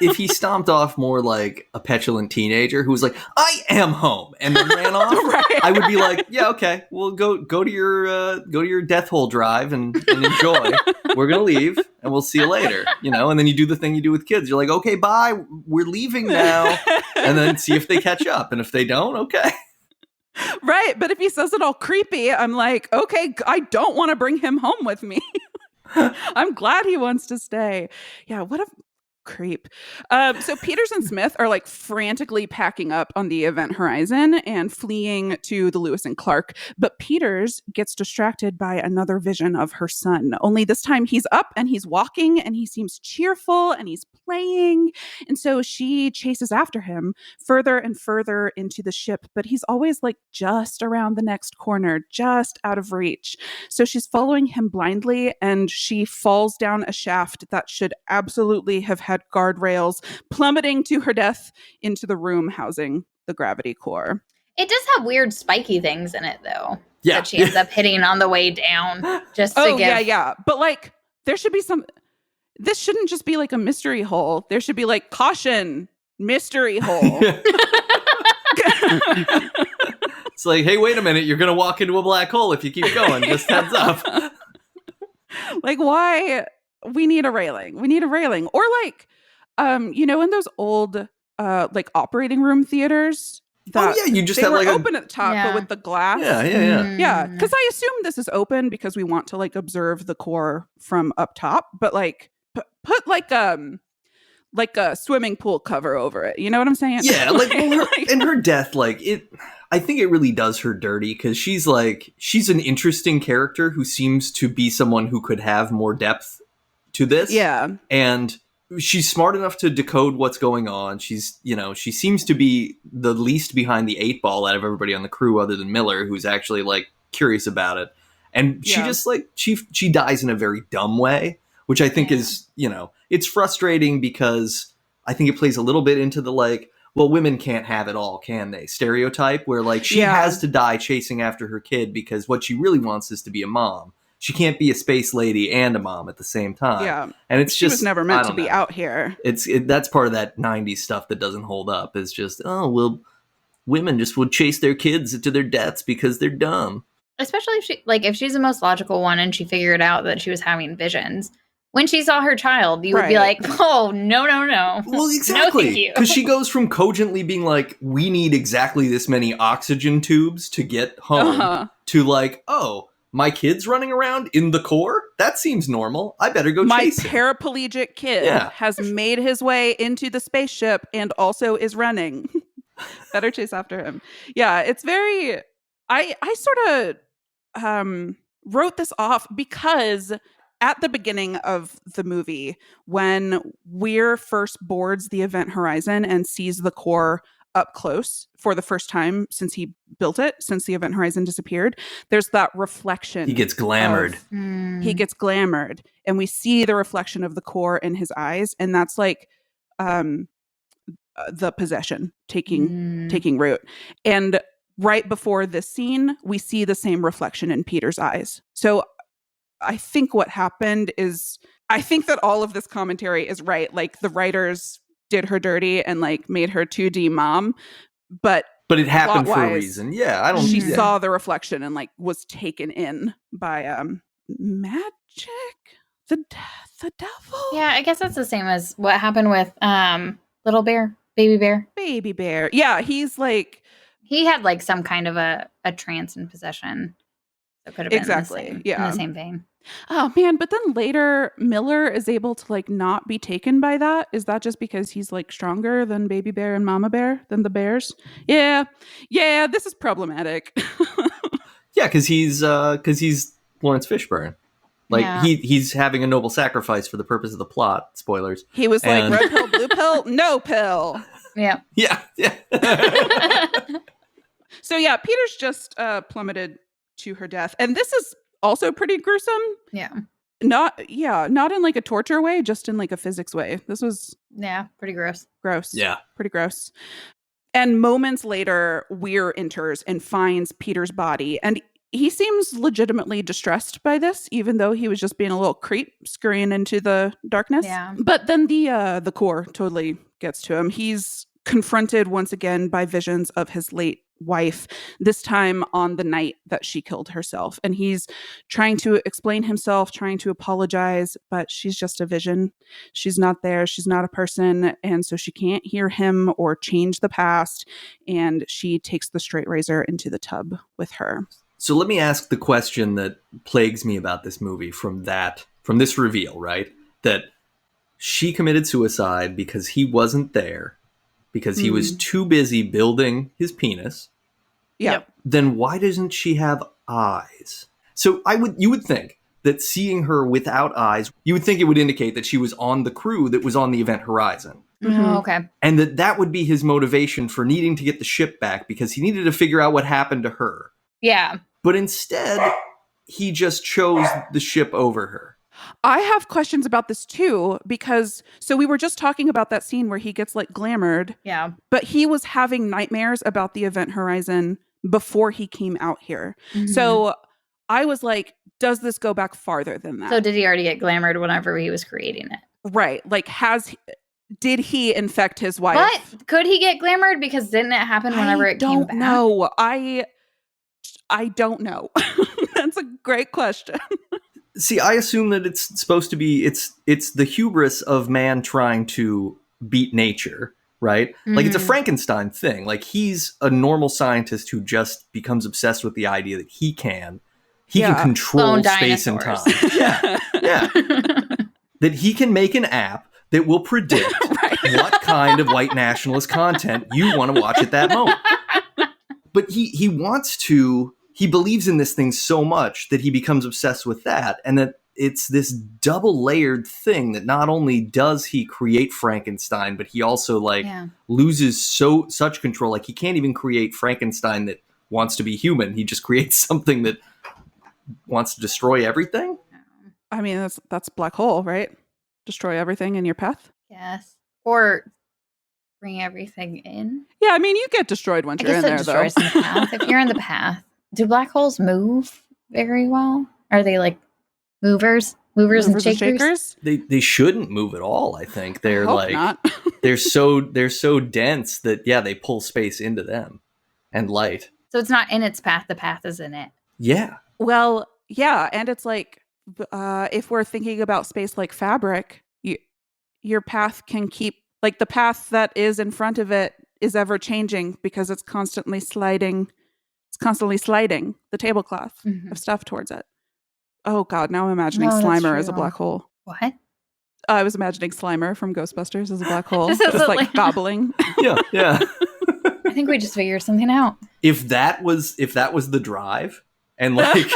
If he stomped off more like a petulant teenager who was like, I am home, and then ran off, right. I would be like, yeah, okay, well, go to your death hole drive and enjoy. We're gonna leave, and we'll see you later, And then you do the thing you do with kids. You're like, okay, bye, we're leaving now, and then see if they catch up, and if they don't, okay. Right, but if he says it all creepy, I'm like, okay, I don't want to bring him home with me. I'm glad he wants to stay. Yeah, what a creep. So Peters and Smith are like frantically packing up on the event horizon and fleeing to the Lewis and Clark, but Peters gets distracted by another vision of her son. Only this time he's up and he's walking and he seems cheerful and he's playing, and so she chases after him further and further into the ship, but he's always like just around the next corner, just out of reach. So she's following him blindly and she falls down a shaft that should absolutely have had guardrails, plummeting to her death into the room housing the gravity core. It does have weird spiky things in it, though. Yeah. That she ends up hitting on the way down. Just to give... yeah. But like, there should be some... This shouldn't just be like a mystery hole. There should be like, caution, mystery hole. It's like, hey, wait a minute. You're going to walk into a black hole if you keep going. Just heads up. Like, why... We need a railing. Or like, in those old like operating room theaters. You just they have were like open at the top, but with the glass. Yeah. Because I assume this is open because we want to like observe the core from up top. But like, put like a swimming pool cover over it. You know what I'm saying? Yeah, her death, I think it really does her dirty because she's an interesting character who seems to be someone who could have more depth to this. Yeah. And she's smart enough to decode what's going on. She's, she seems to be the least behind the 8 ball out of everybody on the crew other than Miller, who's actually like curious about it. And she just she dies in a very dumb way, which I think is, it's frustrating because I think it plays a little bit into the well, women can't have it all, can they? Stereotype where she has to die chasing after her kid because what she really wants is to be a mom. She can't be a space lady and a mom at the same time. Yeah. And she was never meant to be out here. That's part of that 90s stuff that doesn't hold up. It's just, women just would chase their kids to their deaths because they're dumb. Especially if she's the most logical one and she figured out that she was having visions. When she saw her child, you would be like, oh, no. Well, exactly. No, thank you. Because she goes from cogently being like, we need exactly this many oxygen tubes to get home, to like, oh, my kid's running around in the core? That seems normal. I better go chase him. My paraplegic kid has made his way into the spaceship and also is running. Better chase after him. Yeah, it's very... I sort of wrote this off because at the beginning of the movie, when Weir first boards the Event Horizon and sees the core up close for the first time since he built it, since the Event Horizon disappeared, there's that reflection. He gets glamored. He gets glamored. And we see the reflection of the core in his eyes. And that's like the possession taking root. And right before this scene, we see the same reflection in Peter's eyes. So I think what happened is, I think that all of this commentary is right. Like the writers did her dirty and like made her 2D mom, but it happened for a reason. Yeah, I don't. She saw the reflection and like was taken in by magic, the devil. Yeah, I guess that's the same as what happened with Little Bear, Baby Bear. Yeah, he's like. He had like some kind of a trance in possession. So it could have been in the same vein. Oh man, but then later Miller is able to like not be taken by that. Is that just because he's like stronger than Baby Bear and Mama Bear, than the bears? Yeah, this is problematic. Yeah, because he's Lawrence Fishburne. Like he's having a noble sacrifice for the purpose of the plot. Spoilers. He was like red pill, blue pill, no pill. Yeah. So yeah, Peter's just plummeted to her death. And this is also pretty gruesome. Yeah. Not in like a torture way, just in like a physics way. This was pretty gross. Yeah. Pretty gross. And moments later, Weir enters and finds Peter's body. And he seems legitimately distressed by this, even though he was just being a little creep scurrying into the darkness. Yeah. But then the core totally gets to him. He's confronted once again by visions of his late wife, this time on the night that she killed herself. And he's trying to explain himself, trying to apologize, but she's just a vision. She's not there. She's not a person. And so she can't hear him or change the past. And she takes the straight razor into the tub with her. So let me ask the question that plagues me about this movie from this reveal, right? That she committed suicide because he wasn't there, because he was too busy building his penis. Yeah. Then why doesn't she have eyes? So you would think that seeing her without eyes, you would think it would indicate that she was on the crew that was on the Event Horizon. Oh, okay. And that would be his motivation for needing to get the ship back, because he needed to figure out what happened to her. Yeah. But instead, he just chose the ship over her. I have questions about this too, because so we were just talking about that scene where he gets like glamored. Yeah. But he was having nightmares about the Event Horizon before he came out here. Mm-hmm. So I was like, does this go back farther than that? So did he already get glamored whenever he was creating it? Right. Like did he infect his wife? What? Could he get glamored? Because didn't it happen whenever it came back? No, I don't know. That's a great question. See, I assume that it's supposed to be, it's the hubris of man trying to beat nature, right? Mm. Like it's a Frankenstein thing. Like he's a normal scientist who just becomes obsessed with the idea that he can control space and time. Yeah. That he can make an app that will predict what kind of white nationalist content you want to watch at that moment. But he believes in this thing so much that he becomes obsessed with that. And that it's this double layered thing that not only does he create Frankenstein, but he also loses such control. Like he can't even create Frankenstein that wants to be human. He just creates something that wants to destroy everything. I mean, that's black hole, right? Destroy everything in your path. Yes. Or bring everything in. Yeah, I mean, you get destroyed once you're in there, though. In the path. If you're in the path. Do black holes move very well? Are they like movers and shakers? They shouldn't move at all. I think they're not. they're so dense that they pull space into them. and light. So it's not in its path. The path is in it. Yeah. Well, yeah. And it's like, if we're thinking about space like fabric, your path can keep, like the path that is in front of it is ever changing because it's constantly sliding. It's constantly sliding the tablecloth of stuff towards it. Oh God, now I'm imagining Slimer as a black hole. What? I was imagining Slimer from Ghostbusters as a black hole. This just isn't like gobbling. Yeah. I think we just figured something out. If that was the drive, and like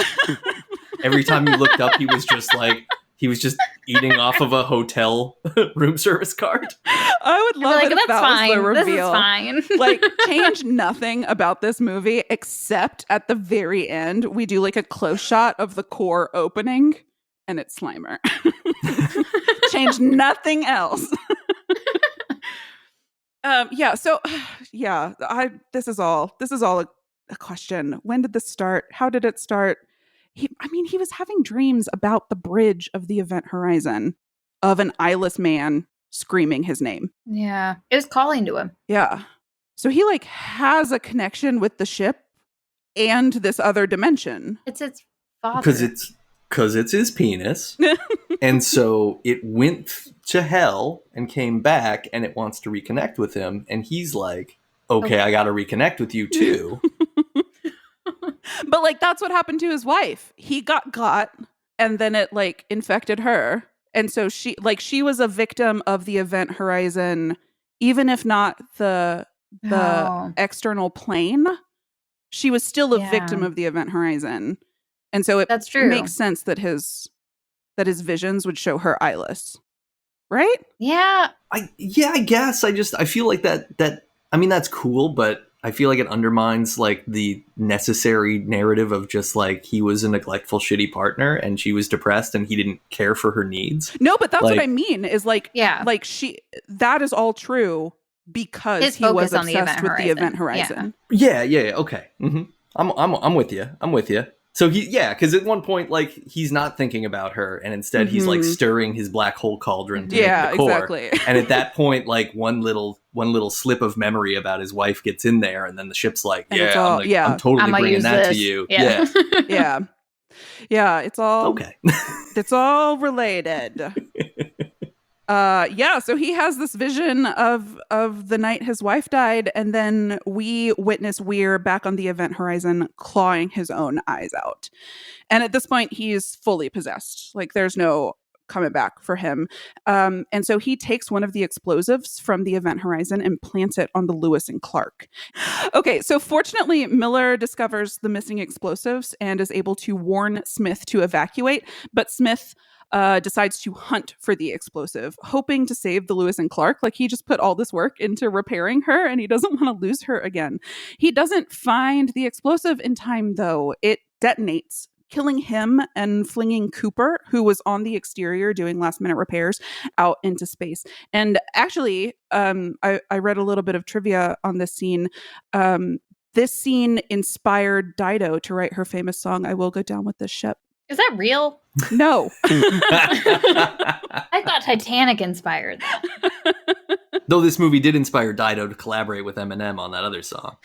every time you looked up, he was just eating off of a hotel room service card. I would love it if that was the reveal. This is fine. Like, change nothing about this movie except at the very end, we do like a close shot of the core opening, and it's Slimer. Change nothing else. This is all a question. When did this start? How did it start? He was having dreams about the bridge of the event horizon of an eyeless man screaming his name. Yeah. It was calling to him. Yeah. So he like has a connection with the ship and this other dimension. It's its father. Because it's his penis. And so it went to hell and came back, and it wants to reconnect with him. And he's like, okay, I got to reconnect with you too. But like, that's what happened to his wife. He got, and then it like infected her. And so she was a victim of the event horizon, even if not the external plane. She was still a victim of the event horizon. And so that's true. It makes sense that his visions would show her eyeless. Right? Yeah. I guess. I feel like that I mean, that's cool, but I feel like it undermines like the necessary narrative of just like he was a neglectful, shitty partner and she was depressed and he didn't care for her needs. No, but that's what I mean is like, yeah, like that is all true because he was obsessed with the event horizon. Yeah. Okay. Mm-hmm. I'm with you. So because at one point, like, he's not thinking about her, and instead he's like stirring his black hole cauldron to make the core. Exactly. And at that point, like one little slip of memory about his wife gets in there, and then the ship's like, I'm totally bringing that to you. Yeah. Yeah. It's all okay. It's all related. So he has this vision of the night his wife died, and then we witness Weir back on the event horizon clawing his own eyes out. And at this point, he's fully possessed. Like, there's no coming back for him. And so he takes one of the explosives from the event horizon and plants it on the Lewis and Clark. Okay, so fortunately, Miller discovers the missing explosives and is able to warn Smith to evacuate, but Smith decides to hunt for the explosive, hoping to save the Lewis and Clark. Like, he just put all this work into repairing her and he doesn't want to lose her again. He doesn't find the explosive in time, though. It detonates, killing him and flinging Cooper, who was on the exterior doing last minute repairs, out into space. And actually, I read a little bit of trivia on this scene. This scene inspired Dido to write her famous song, "I Will Go Down with This Ship." Is that real? No. I thought Titanic inspired that. Though this movie did inspire Dido to collaborate with Eminem on that other song.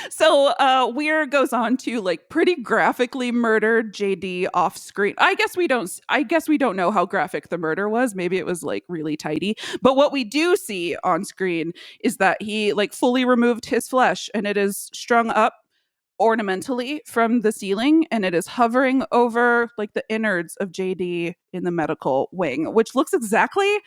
So Weir goes on to like pretty graphically murder JD off screen. I guess we don't know how graphic the murder was. Maybe it was like really tidy. But what we do see on screen is that he like fully removed his flesh, and it is strung up ornamentally from the ceiling, and it is hovering over like the innards of JD in the medical wing, which looks exactly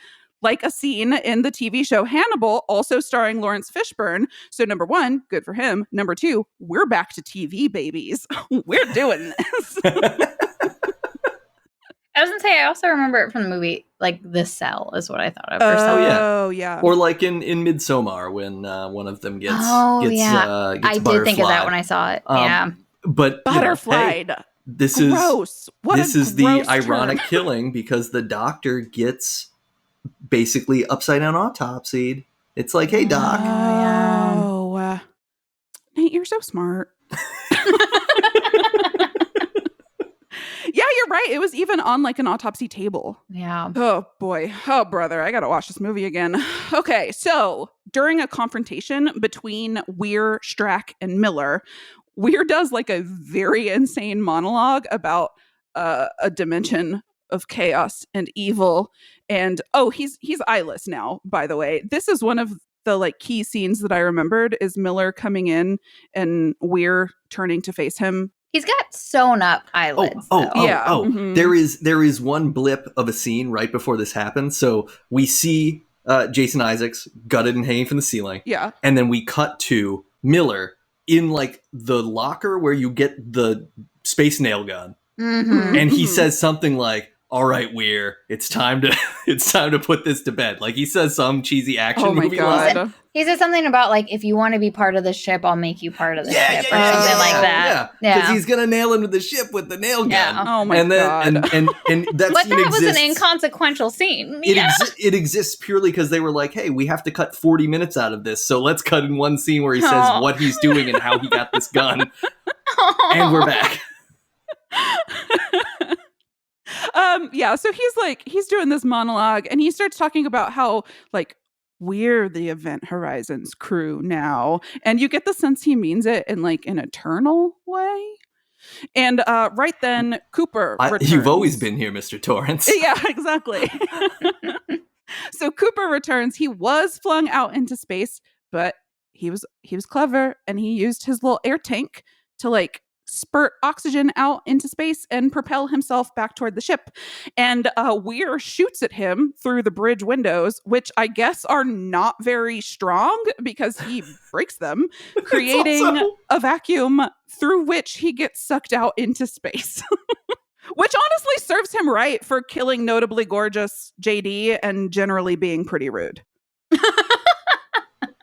like a scene in the TV show Hannibal, also starring Lawrence Fishburne. So number one, good for him. Number two, we're back to TV, babies. We're doing this. I was gonna say, I also remember it from the movie, like The Cell is what I thought of. Oh, yeah. Or like in Midsommar when one of them gets I did think of that when I saw it. But butterflied. Hey, this gross. is the ironic killing because the doctor gets basically upside down autopsied. It's like, hey, doc. Nate, you're so smart. Yeah, you're right. It was even on like an autopsy table. Yeah. Oh boy. Oh brother, I gotta watch this movie again. Okay, so during a confrontation between Weir, Strack, and Miller, Weir does like a very insane monologue about a dimension of chaos and evil. And he's eyeless now, by the way. This is one of the like key scenes that I remembered is Miller coming in and Weir turning to face him. He's got sewn up eyelids. Yeah. Mm-hmm. There is one blip of a scene right before this happens. So we see Jason Isaacs gutted and hanging from the ceiling. Yeah. And then we cut to Miller in like the locker where you get the space nail gun. Mm-hmm. And he says something like, "All right, Weir, it's time to put this to bed." Like he says some cheesy action movie line. He said something about like, if you want to be part of the ship, I'll make you part of the ship, or something like that. Yeah, because he's gonna nail him to the ship with the nail gun. Yeah. Oh my god! And that but scene that exists. was an inconsequential scene. It exists purely because they were like, "Hey, we have to cut 40 minutes out of this, so let's cut in one scene where he says what he's doing and how he got this gun." And we're back. So he's doing this monologue and he starts talking about how like we're the Event Horizon's crew now, and you get the sense he means it in like an eternal way. And right then Cooper returns. You've always been here, Mr. Torrance. Yeah, exactly. So Cooper returns. He was flung out into space, but he was clever and he used his little air tank to like spurt oxygen out into space and propel himself back toward the ship. And Weir shoots at him through the bridge windows, which I guess are not very strong because he breaks them, creating a vacuum through which he gets sucked out into space. Which honestly serves him right for killing notably gorgeous JD and generally being pretty rude.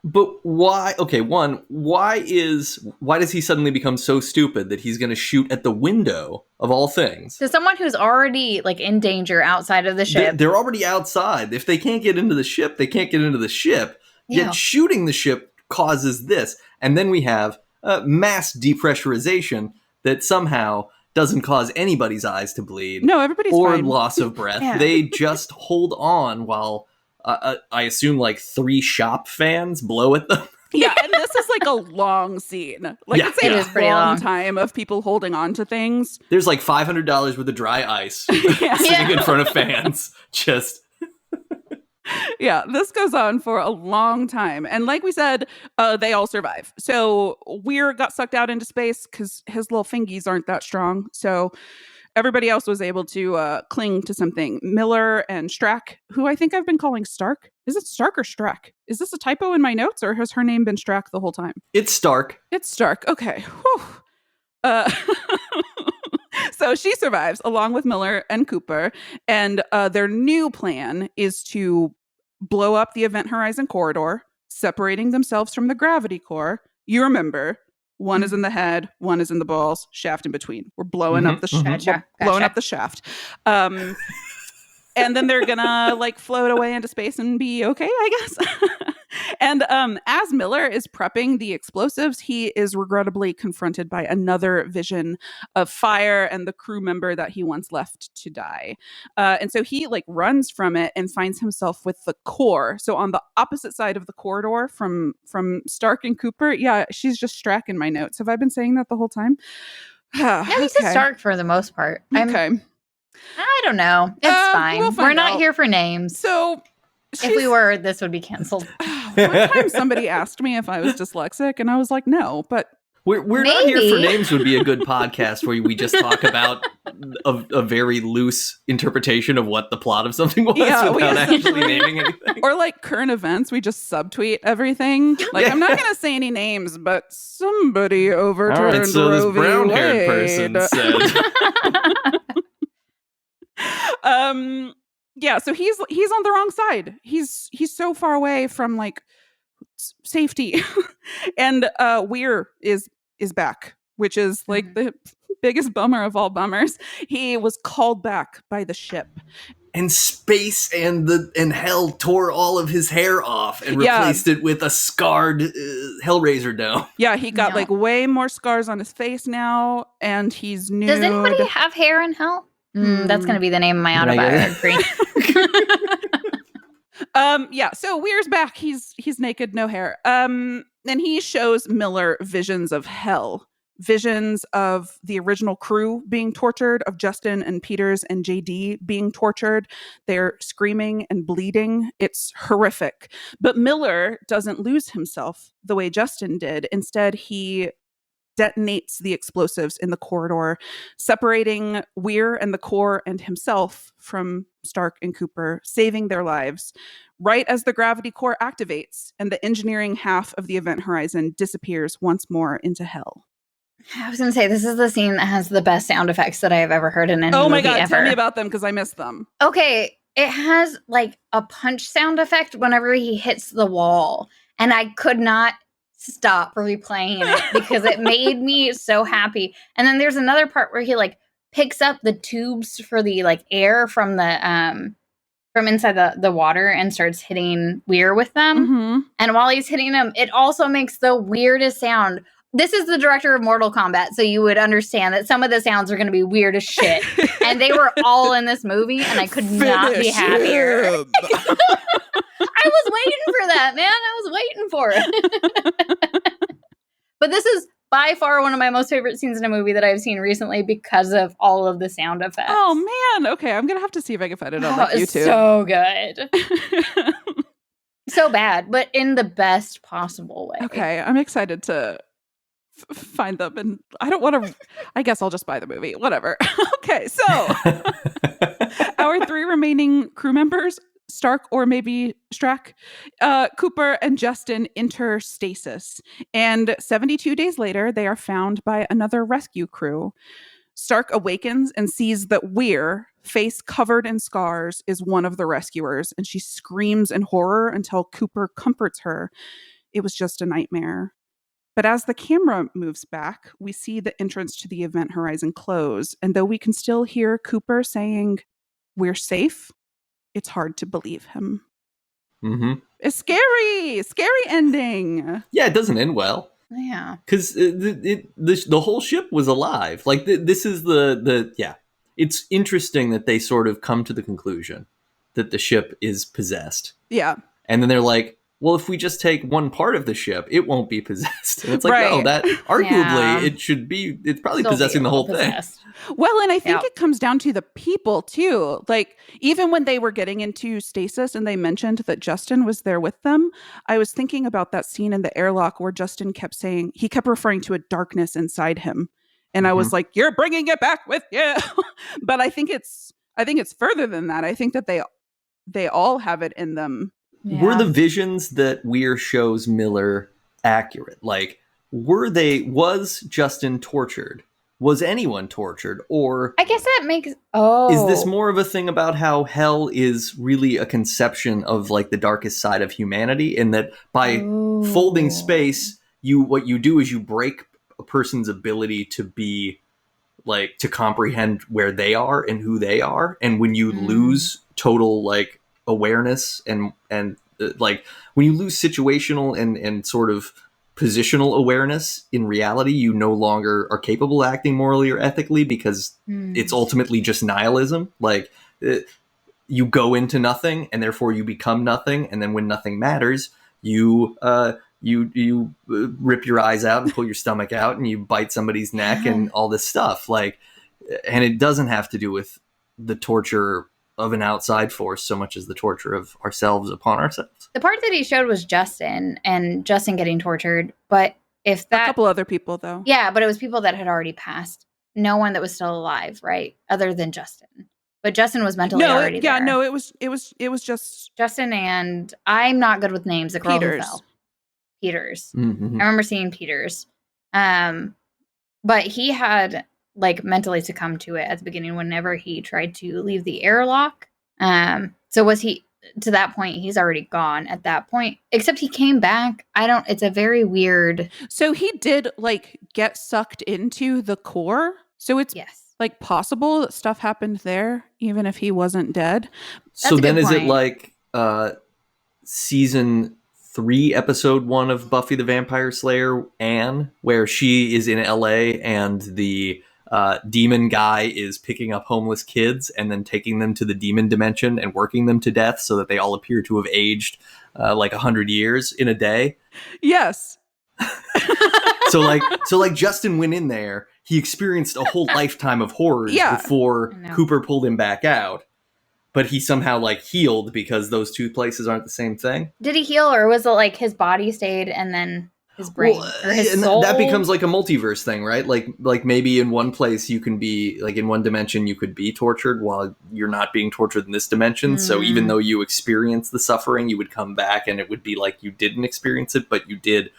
But why? Okay, why does he suddenly become so stupid that he's going to shoot at the window of all things? So someone who's already like in danger outside of the ship. They're already outside. If they can't get into the ship, they can't get into the ship. Yet shooting the ship causes this. And then we have mass depressurization that somehow doesn't cause anybody's eyes to bleed. No, everybody's or fine. Loss of breath. Yeah. They just hold on while I assume like 3 shop fans blow at them. Yeah, and this is like a long scene. Like it's it is pretty long time of people holding on to things. There's like $500 worth of dry ice sitting in front of fans. Just yeah, this goes on for a long time. And like we said, they all survive. So Weir got sucked out into space because his little fingies aren't that strong. So everybody else was able to cling to something. Miller and Strack, who I think I've been calling Stark. Is it Stark or Strack? Is this a typo in my notes, or has her name been Strack the whole time? It's Stark. It's Stark. Okay. Whew. So she survives along with Miller and Cooper. And their new plan is to blow up the Event Horizon corridor, separating themselves from the gravity core. You remember, one is in the head, one is in the balls, shaft in between. We're blowing up the Gotcha. blowing up the shaft. And then they're gonna like float away into space and be okay, I guess. And as Miller is prepping the explosives, he is regrettably confronted by another vision of fire and the crew member that he once left to die. And so he like runs from it and finds himself with the core. So on the opposite side of the corridor from Stark and Cooper. Yeah, she's just Strack in my notes. Have I been saying that the whole time? Yeah, you said Stark for the most part. Okay. I don't know. It's fine. We're not here for names. So if we were, this would be canceled. One time somebody asked me if I was dyslexic, and I was like, no, but we're not here for names would be a good podcast where we just talk about a very loose interpretation of what the plot of something was without actually naming anything. Or like current events, we just subtweet everything. Like I'm not going to say any names, but somebody overturned All right, so Roe this v. brown-haired Wade. person said. Yeah, so he's on the wrong side. He's so far away from like safety. And Weir is back, which is like the biggest bummer of all bummers. He was called back by the ship. And space and hell tore all of his hair off and replaced it with a scarred Hellraiser dome. Yeah, he got like way more scars on his face now, and he's nude. Does anybody have hair in hell? That's going to be the name of my autobiography. So Weir's back. He's naked, no hair. And he shows Miller visions of hell. Visions of the original crew being tortured, of Justin and Peters and JD being tortured. They're screaming and bleeding. It's horrific. But Miller doesn't lose himself the way Justin did. Instead, he detonates the explosives in the corridor, separating Weir and the core and himself from Stark and Cooper, saving their lives. Right as the gravity core activates and the engineering half of the event horizon disappears once more into hell. I was going to say, this is the scene that has the best sound effects that I have ever heard in any movie. Oh my God, ever. Tell me about them because I missed them. Okay, it has like a punch sound effect whenever he hits the wall. And I could not stop replaying it because it made me so happy. And then there's another part where he like picks up the tubes for the like air from the from inside the water and starts hitting Weir with them. Mm-hmm. And while he's hitting them, it also makes the weirdest sound. This is the director of Mortal Kombat, so you would understand that some of the sounds are going to be weird as shit. And they were all in this movie, and I could not be happier. I was waiting for that, man. I was waiting for it. But this is by far one of my most favorite scenes in a movie that I've seen recently because of all of the sound effects. Oh, man. Okay, I'm going to have to see if I can find it on YouTube. So good. So bad, but in the best possible way. Okay, I'm excited to find them, and I don't want to. I guess I'll just buy the movie. Whatever. Okay, so our 3 remaining crew members, Stark or maybe Strack, Cooper, and Justin enter stasis, and 72 days later, they are found by another rescue crew. Stark awakens and sees that Weir, face covered in scars, is one of the rescuers, and she screams in horror until Cooper comforts her. It was just a nightmare. But as the camera moves back, we see the entrance to the event horizon close, and though we can still hear Cooper saying, "We're safe," it's hard to believe him. Mm-hmm. It's scary ending. Yeah, it doesn't end well. Yeah. Because the whole ship was alive. Like, this is yeah. It's interesting that they sort of come to the conclusion that the ship is possessed. Yeah. And then they're like, well, if we just take one part of the ship, it won't be possessed. And it's like, no, that arguably it's probably Still possessing the whole thing. Well, and I think it comes down to the people too. Like, even when they were getting into stasis and they mentioned that Justin was there with them, I was thinking about that scene in the airlock where Justin kept referring to a darkness inside him. And I was like, you're bringing it back with you. But I think it's further than that. I think that they all have it in them. Yeah. Were the visions that Weir shows Miller accurate? Like, was Justin tortured? Was anyone tortured? Or I guess that makes is this more of a thing about how hell is really a conception of like the darkest side of humanity, and that by folding space, what you do is you break a person's ability to be like to comprehend where they are and who they are, and when you lose total like awareness and like when you lose situational and sort of positional awareness in reality, you no longer are capable of acting morally or ethically because it's ultimately just nihilism. Like you go into nothing and therefore you become nothing, and then when nothing matters, you rip your eyes out and pull your stomach out and you bite somebody's neck and all this stuff. Like, and it doesn't have to do with the torture of an outside force so much as the torture of ourselves upon ourselves. The part that he showed was Justin and Justin getting tortured, but if that a couple other people though. Yeah, but it was people that had already passed. No one that was still alive, right? Other than Justin. But Justin was mentally already there. Yeah, no, it was just Justin, and I'm not good with names. The girl who fell. Peters. Mm-hmm. I remember seeing Peters. But he had like mentally succumbed to it at the beginning whenever he tried to leave the airlock. So was he to that point? He's already gone at that point, except he came back. It's a very weird. So he did like get sucked into the core. So it's like possible that stuff happened there, even if he wasn't dead. So then is it like season 3, episode 1 of Buffy the Vampire Slayer, Anne, where she is in LA and the demon guy is picking up homeless kids and then taking them to the demon dimension and working them to death so that they all appear to have aged like 100 years in a day. Yes. So like Justin went in there, he experienced a whole lifetime of horrors before Cooper pulled him back out. But he somehow like healed because those two places aren't the same thing. Did he heal, or was it like his body stayed and then his brain or his soul? That becomes like a multiverse thing, right? Like maybe in one place you can be like in one dimension you could be tortured while you're not being tortured in this dimension. So even though you experience the suffering, you would come back and it would be like you didn't experience it, but you did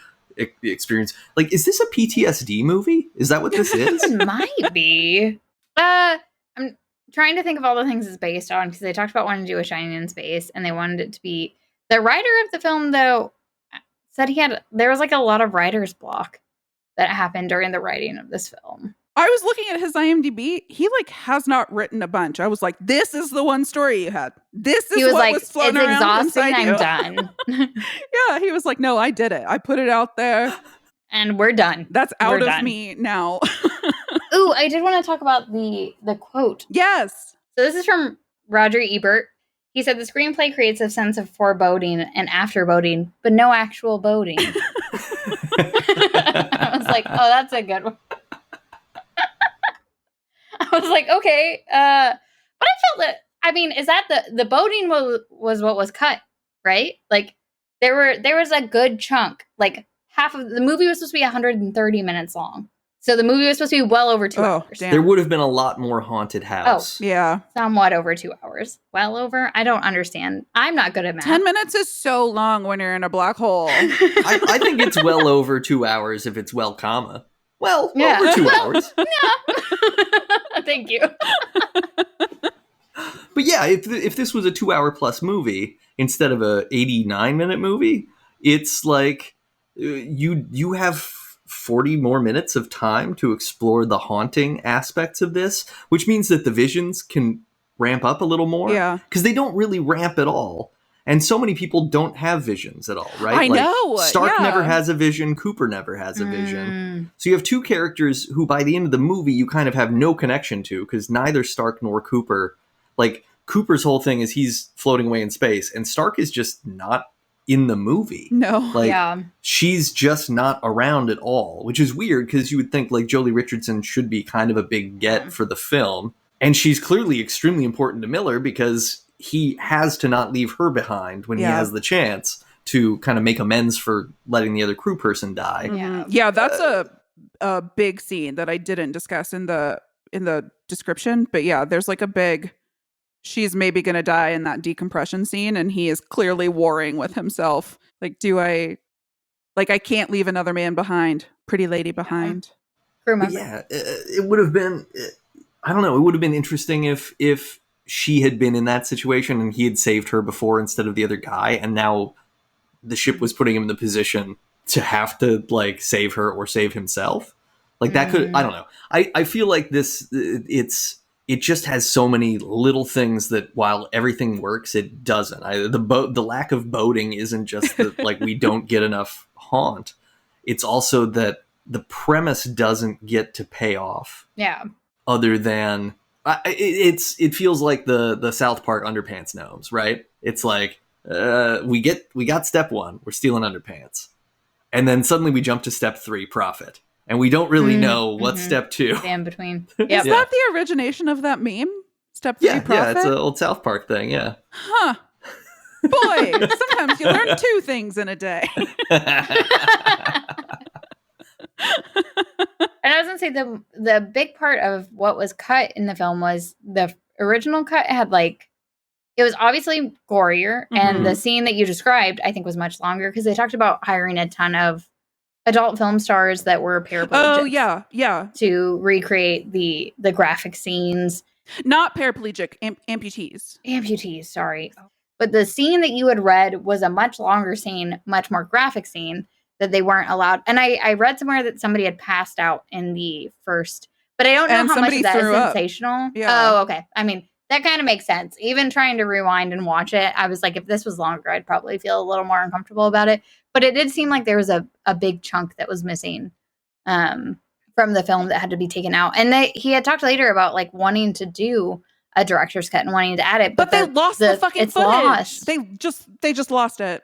experience. Like, is this a PTSD movie? Is that what this is? It might be. I'm trying to think of all the things it's based on, because they talked about wanting to do a Shining in space, and they wanted it to be. The writer of the film, though, said there was like a lot of writer's block that happened during the writing of this film. I was looking at his IMDb. He like has not written a bunch. I was like, this is the one story you had. This is what was floating around inside you. It's exhausting. I'm done. Yeah, he was like, no, I did it. I put it out there. And we're done. That's out of me now. Ooh, I did want to talk about the quote. Yes. So this is from Roger Ebert. He said, the screenplay creates a sense of foreboding and afterboding, but no actual boding. I was like, oh, that's a good one. I was like, okay. But I felt that, I mean, is that the boding was what was cut, right? Like there was a good chunk, like half of the movie was supposed to be 130 minutes long. So the movie was supposed to be well over 2 hours. Damn. There would have been a lot more haunted house. Oh, yeah. Somewhat over 2 hours. Well over? I don't understand. I'm not good at math. 10 minutes is so long when you're in a black hole. I think it's well over 2 hours if it's well, comma. Well, over 2 hours. Yeah. Thank you. But yeah, if this was a 2 hour plus movie instead of a 89-minute movie, it's like you have 40 more minutes of time to explore the haunting aspects of this, which means that the visions can ramp up a little more. Yeah. Because they don't really ramp at all. And so many people don't have visions at all, right? I know. Stark never has a vision. Cooper never has a vision. So you have two characters who by the end of the movie you kind of have no connection to, because neither Stark nor Cooper, like Cooper's whole thing is he's floating away in space and Stark is just not in the movie. No. Like she's just not around at all, which is weird because you would think like Jolie Richardson should be kind of a big get for the film. And she's clearly extremely important to Miller because he has to not leave her behind when he has the chance to kind of make amends for letting the other crew person die. Yeah, that's a big scene that I didn't discuss in the description. But yeah, there's like a big, she's maybe going to die in that decompression scene. And he is clearly warring with himself. Like, I can't leave another man behind, pretty lady behind. Remember. Yeah, it would have been, I don't know, it would have been interesting if she had been in that situation and he had saved her before instead of the other guy, and now the ship was putting him in the position to have to like save her or save himself. Like that could, I don't know. I feel like this, it just has so many little things that while everything works, it doesn't. The lack of boating isn't just that like we don't get enough haunt. It's also that the premise doesn't get to pay off. Yeah. Other than it feels like the South Park underpants gnomes, right? It's like we got step 1, we're stealing underpants, and then suddenly we jump to step 3, profit, and we don't really know what's step 2. In between. Yep. Is that the origination of that meme? Step 3, profit? Yeah, it's an old South Park thing. Yeah. Huh. Boy, sometimes you learn 2 things in a day. And I was going to say the big part of what was cut in the film was the original cut had like, it was obviously gorier. And the scene that you described, I think, was much longer because they talked about hiring a ton of adult film stars that were paraplegics. Oh, yeah. To recreate the graphic scenes. Not paraplegic, amputees. Amputees, sorry. But the scene that you had read was a much longer scene, much more graphic scene that they weren't allowed. And I read somewhere that somebody had passed out in the first, but I don't know how much of that is sensational. Yeah. Oh, okay. I mean, that kind of makes sense. Even trying to rewind and watch it, I was like, if this was longer, I'd probably feel a little more uncomfortable about it. But it did seem like there was a big chunk that was missing. from the film that had to be taken out. And he had talked later about like wanting to do a director's cut and wanting to add it, but they lost the fucking footage. Lost. They just lost it.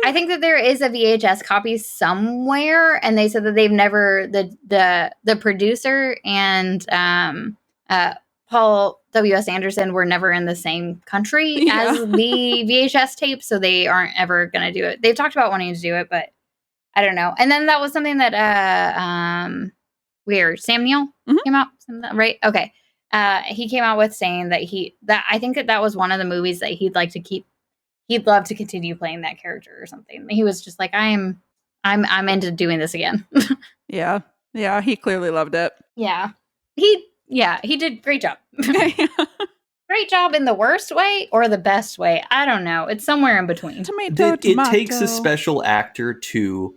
I think that there is a VHS copy somewhere, and they said that they've never the producer and Paul W.S. Anderson were never in the same country as the VHS tape, so they aren't ever going to do it. They've talked about wanting to do it, but I don't know. And then that was something that Sam Neill came out, right? Okay. He came out with saying that I think that was one of the movies that he'd love to continue playing that character or something. He was just like, I'm into doing this again. Yeah. He clearly loved it. Yeah. He did great job. Great job in the worst way or the best way. I don't know. It's somewhere in between. Tomato. It takes a special actor to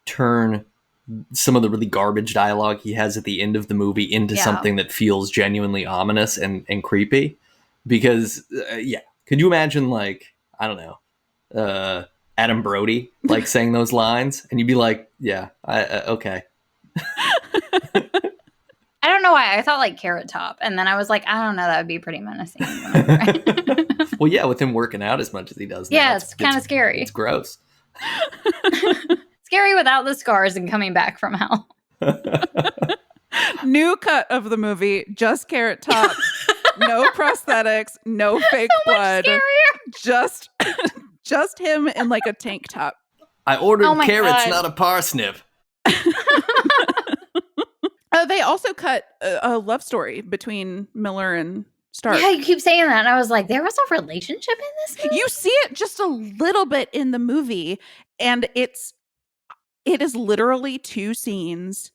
turn some of the really garbage dialogue he has at the end of the movie into something that feels genuinely ominous and creepy. Because, could you imagine, like, I don't know, Adam Brody, like, saying those lines? And you'd be like, yeah, okay. I don't know why. I thought, like, Carrot Top. And then I was like, I don't know, that would be pretty menacing. Well, yeah, with him working out as much as he does now. Yeah, it's kind of scary. It's gross. Scary without the scars and coming back from hell. New cut of the movie, just Carrot Top. No prosthetics, no fake blood. Just him in like a tank top. I ordered carrots, not a parsnip. They also cut a love story between Miller and Stark. Yeah, you keep saying that. And I was like, there was a relationship in this movie? You see it just a little bit in the movie. And it is literally 2 scenes.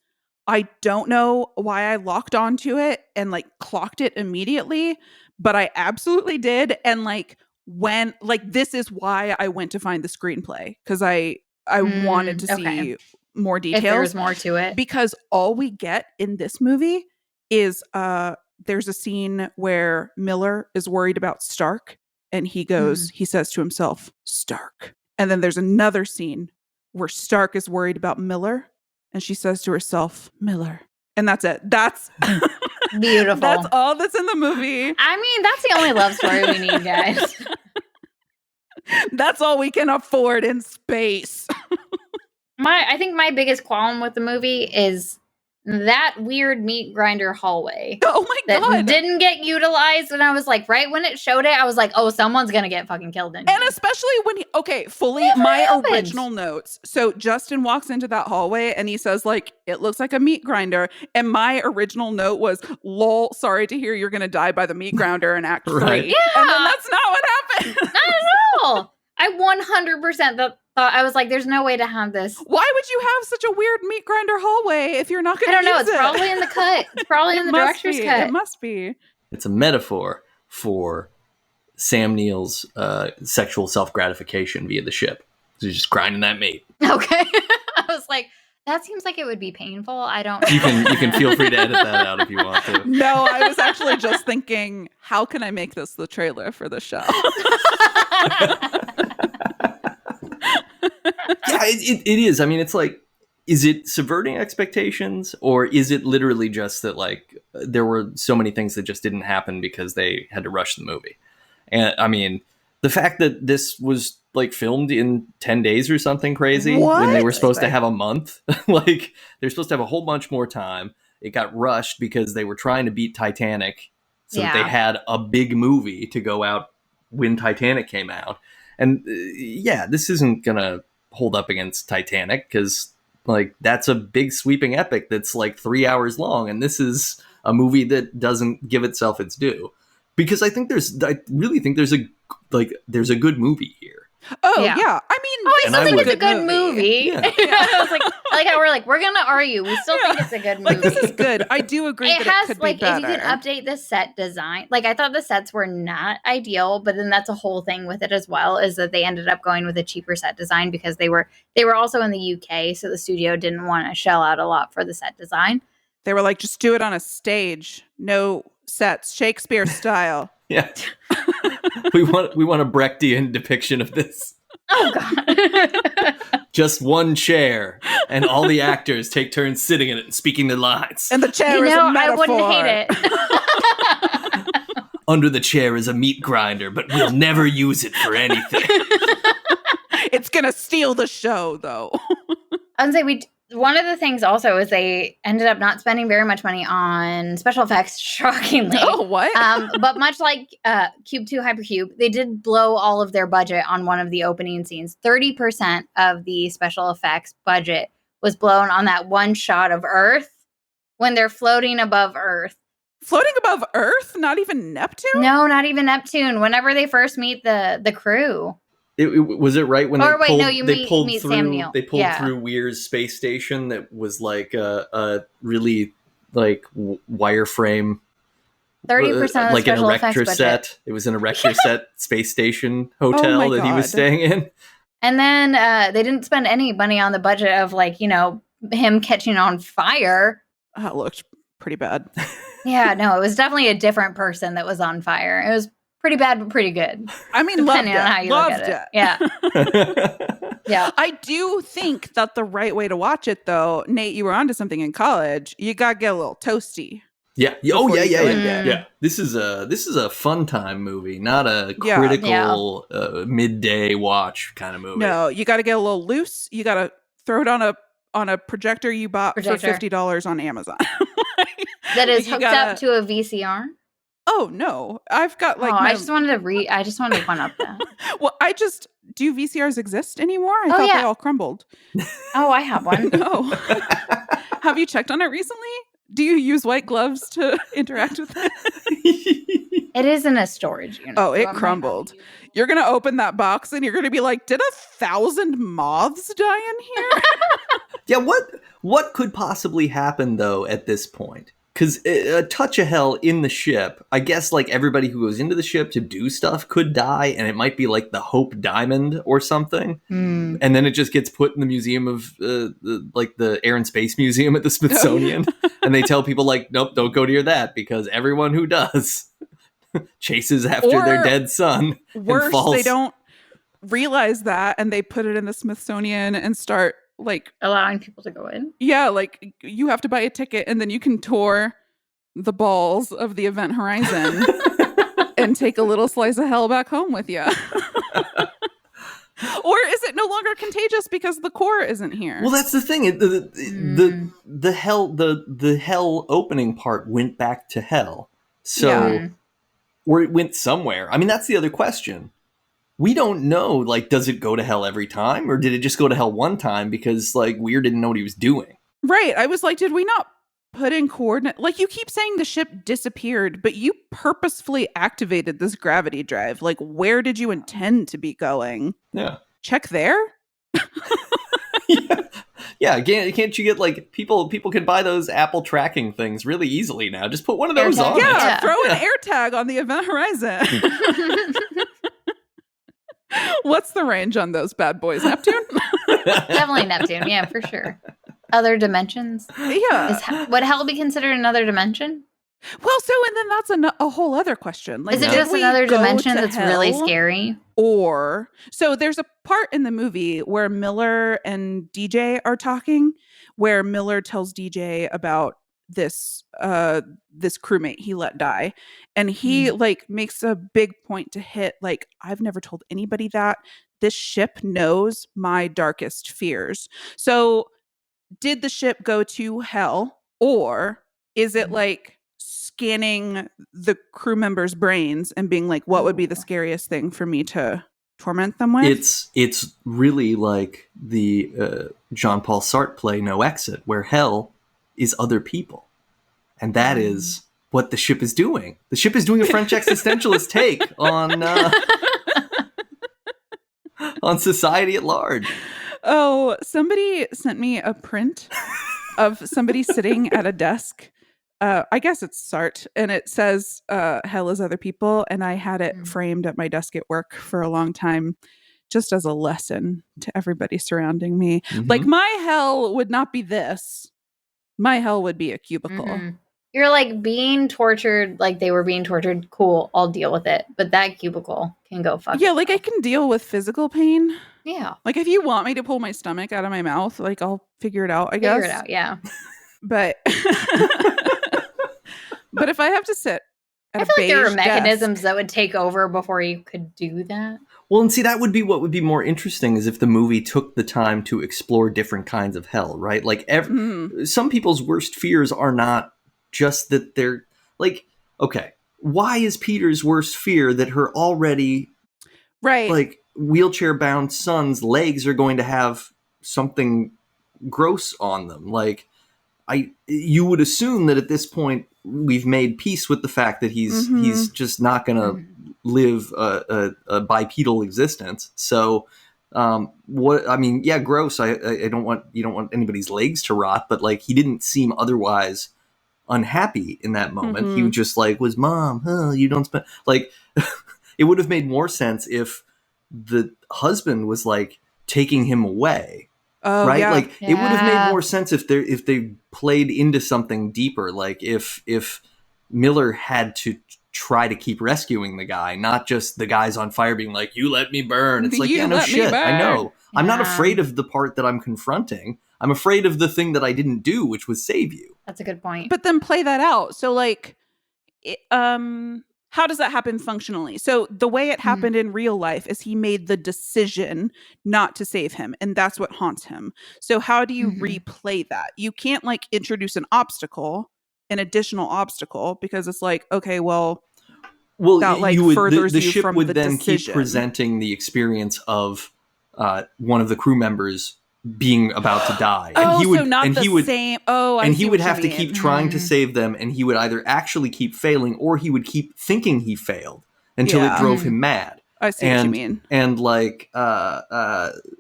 I don't know why I locked onto it and like clocked it immediately, but I absolutely did. And like this is why I went to find the screenplay, because I wanted to see more details. If there's more to it. Because all we get in this movie is there's a scene where Miller is worried about Stark, and he says to himself, Stark. And then there's another scene where Stark is worried about Miller, and she says to herself, Miller. And that's it. That's beautiful. That's all that's in the movie. I mean, that's the only love story we need, guys. That's all we can afford in space. I think my biggest qualm with the movie is that weird meat grinder hallway. Oh my God. That didn't get utilized. And I was like, right when it showed it, I was like, oh, someone's going to get fucking killed in here. And especially when original notes. So Justin walks into that hallway and he says, like, it looks like a meat grinder. And my original note was, lol, sorry to hear you're going to die by the meat grinder in Act 3. Right. Yeah. And then that's not what happened. Not at all. I 100% thought, I was like, there's no way to have this. Why would you have such a weird meat grinder hallway if you're not going to use it? I don't know. It's probably in the cut. It's probably in the director's cut. It must be. It's a metaphor for Sam Neill's sexual self-gratification via the ship. So he's just grinding that meat. Okay. I was like, that seems like it would be painful. I don't know. You can feel free to edit that out if you want to. No, I was actually just thinking, how can I make this the trailer for the show? Yeah, it is. I mean, it's like, is it subverting expectations, or is it literally just that, like, there were so many things that just didn't happen because they had to rush the movie? And I mean, the fact that this was like filmed in 10 days or something crazy when they were supposed to have a month, like they're supposed to have a whole bunch more time. It got rushed because they were trying to beat Titanic, so that they had a big movie to go out when Titanic came out. And this isn't gonna hold up against Titanic, because like that's a big sweeping epic that's like 3 hours long, and this is a movie that doesn't give itself its due. Because I really think there's a good movie here. Oh yeah. I mean, I still think it's a good movie. Yeah. I was like how we're gonna argue. We still think it's a good movie. Like, this is good. I do agree that it could be better. If you can update the set design, like I thought the sets were not ideal, but then that's a whole thing with it as well, is that they ended up going with a cheaper set design because they were also in the UK, so the studio didn't want to shell out a lot for the set design. They were like, just do it on a stage, no sets, Shakespeare style. Yeah. we want a Brechtian depiction of this. Oh God. Just one chair, and all the actors take turns sitting in it and speaking their lines. And the chair is a metaphor. I wouldn't hate it. Under the chair is a meat grinder, but we'll never use it for anything. It's gonna steal the show, though. I would say one of the things also is they ended up not spending very much money on special effects, shockingly. Oh, what? But much like Cube 2 Hypercube, they did blow all of their budget on one of the opening scenes. 30% of the special effects budget was blown on that one shot of Earth when they're floating above Earth. Floating above Earth? Not even Neptune? No, not even Neptune. Whenever they first meet the crew. Was it right when they pulled meet through Sam Neill. They pulled through Weir's space station that was like a really like wireframe 30% of the like an special effects erector budget. set. It was an erector set space station hotel that he was staying in. And then they didn't spend any money on the budget of him catching on fire. That looked pretty bad. Yeah, no, it was definitely a different person that was on fire. It was pretty bad, but pretty good. I mean, depending on how you look at it. Yeah. Yeah. I do think that the right way to watch it, though, Nate, you were onto something in college. You gotta get a little toasty. Yeah. Oh, Before yeah, you yeah, go yeah, in yeah. there. This is a fun time movie, not a Yeah. critical midday watch kind of movie. No, you got to get a little loose. You got to throw it on a projector you bought for $50 on Amazon. That is You hooked gotta- up to a VCR. Oh no, I've got like. I just wanted to one up that. Well, do VCRs exist anymore? I Oh, thought yeah. they all crumbled. Oh, I have one. No. Have you checked on it recently? Do you use white gloves to interact with it? It is in a storage unit. Oh, it so I might crumbled. have to use it. You're going to open that box and you're going to be like, did 1,000 moths die in here? Yeah, what could possibly happen though at this point? Because a touch of hell in the ship, I guess like everybody who goes into the ship to do stuff could die, and it might be like the Hope Diamond or something. Mm. And then it just gets put in the museum of the Air and Space Museum at the Smithsonian. And they tell people like, nope, don't go near that because everyone who does chases after Or their dead son. Worse, and falls. they don't realize that and they put it in the Smithsonian and start like, Allowing people to go in. yeah, like you have to buy a ticket and then you can tour the balls of the Event Horizon and take a little slice of hell back home with you. Or is it no longer contagious because the core isn't here? Well, that's the thing. The hell opening part went back to hell. So, Yeah. or it went somewhere. I mean, that's the other question. We don't know, like, does it go to hell every time? Or did it just go to hell one time because, like, Weir didn't know what he was doing? Right. I was like, did we not put in coordinate? Like, you keep saying the ship disappeared, but you purposefully activated this gravity drive. Like, where did you intend to be going? Yeah. Check there? Yeah, can't you get, like, people can buy those Apple tracking things really easily now. Just put one of those AirTag? on. Yeah, Yeah. throw an air tag on the Event Horizon. What's the range on those bad boys? Neptune? Definitely Neptune. Yeah, for sure. Other dimensions. Yeah. Would hell be considered another dimension? Well, so, and then that's a whole other question. Like, Is it did just we another go dimension to that's really hell? scary? Or, so there's a part in the movie where Miller and DJ are talking, where Miller tells DJ about this crewmate he let die, and he like makes a big point to hit like, I've never told anybody that. This ship knows my darkest fears. So did the ship go to hell, or is it like scanning the crew members' brains and being like, what would be the scariest thing for me to torment them with? It's really like the Jean-Paul Sartre play No Exit, where hell is other people. And that is what the ship is doing. The ship is doing a French existentialist take on society at large. Oh, somebody sent me a print of somebody sitting at a desk. I guess it's Sartre, and it says hell is other people. And I had it framed at my desk at work for a long time, just as a lesson to everybody surrounding me. Mhm. Like, my hell would not be this. My hell would be a cubicle. Mhm. You're like being tortured, like they were being tortured. Cool, I'll deal with it. But that cubicle can go fuck Yeah, like I itself. can deal with physical pain. Yeah. Like if you want me to pull my stomach out of my mouth, like I'll figure it out, I guess. Figure it out, yeah. But but if I have to sit at I feel like there were beige mechanisms desk, that would take over before you could do that. Well, and see, that would be what would be more interesting is if the movie took the time to explore different kinds of hell, right? Like, some people's worst fears are not just that they're like, okay, why is Peter's worst fear that her already right? like wheelchair-bound son's legs are going to have something gross on them? Like, you would assume that at this point we've made peace with the fact that he's just not going to live a bipedal existence. So, what I mean, yeah, gross. I don't want you don't want anybody's legs to rot, but like he didn't seem otherwise unhappy in that moment. He just like was, Mom, you don't spend like. It would have made more sense if the husband was like taking him away. Oh, right? yeah. Like it would have made more sense if they played into something deeper. Like if Miller had to try to keep rescuing the guy, not just the guy's on fire being like, "You let me burn." It's like, You yeah, no let me shit. burn. I know. Yeah. I'm not afraid of the part that I'm confronting. I'm afraid of the thing that I didn't do, which was save you. That's a good point. But then play that out. So like, how does that happen functionally? So the way it happened in real life is he made the decision not to save him, and that's what haunts him. So how do you replay that? You can't like introduce an additional obstacle, because it's like, okay, well, that like furthers the you ship from would the then decision. keep presenting the experience of one of the crew members being about to die, and he would so not and the he would same. Oh, I and see he would what you have to mean. keep trying to save them, and he would either actually keep failing or he would keep thinking he failed until it drove him mad. I see what you mean. And like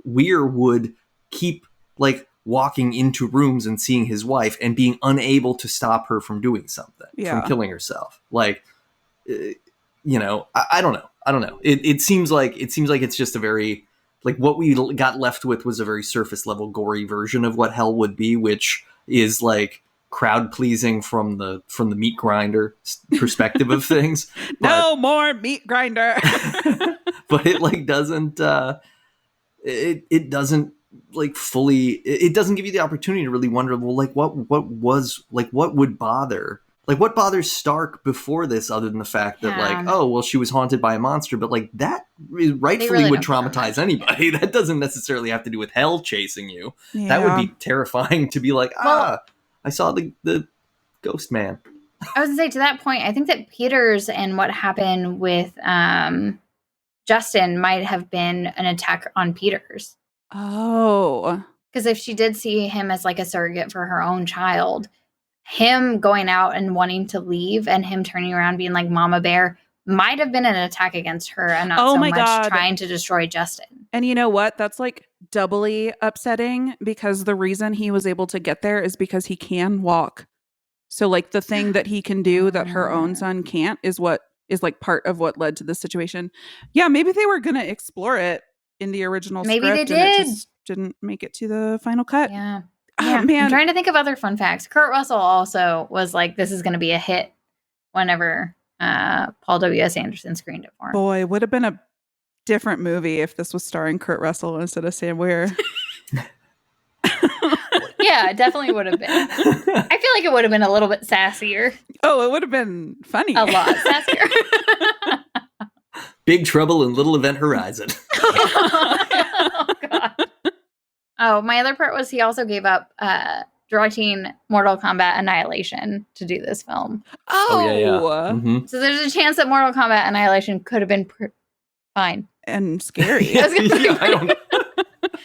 Weir would keep like walking into rooms and seeing his wife and being unable to stop her from doing something, from killing herself. Like, you know, I don't know. It seems like it's just a very, like, what we got left with was a very surface level gory version of what hell would be, which is like crowd pleasing from the meat grinder perspective of things. No more meat grinder. But it like doesn't it doesn't like fully, it doesn't give you the opportunity to really wonder, well, like what would bother, like what bothers Stark before this, other than the fact that like, oh well, she was haunted by a monster, but like that rightfully really would traumatize anybody. That doesn't necessarily have to do with hell chasing you. That would be terrifying to be like, I saw the ghost man. I was gonna say, to that point, I think that Peters and what happened with Justin might have been an attack on Peters. Oh. Because if she did see him as like a surrogate for her own child, him going out and wanting to leave and him turning around being like Mama Bear might have been an attack against her and not so much trying to destroy Justin. And you know what? That's like doubly upsetting, because the reason he was able to get there is because he can walk. So like the thing that he can do that her own son can't is what is like part of what led to this situation. Yeah, maybe they were going to explore it in the original script. Maybe they did. And it just didn't make it to the final cut. Yeah. Man. I'm trying to think of other fun facts. Kurt Russell also was like, this is going to be a hit whenever Paul W.S. Anderson screened it for him. Boy, would have been a different movie if this was starring Kurt Russell instead of Sam Weir. Yeah, it definitely would have been. I feel like it would have been a little bit sassier. Oh, it would have been funny. A lot sassier. Big Trouble in Little Event Horizon. Oh, God. Oh, my other part was he also gave up directing Mortal Kombat Annihilation to do this film. Oh, yeah. Mm-hmm. So there's a chance that Mortal Kombat Annihilation could have been fine. And scary. I don't know.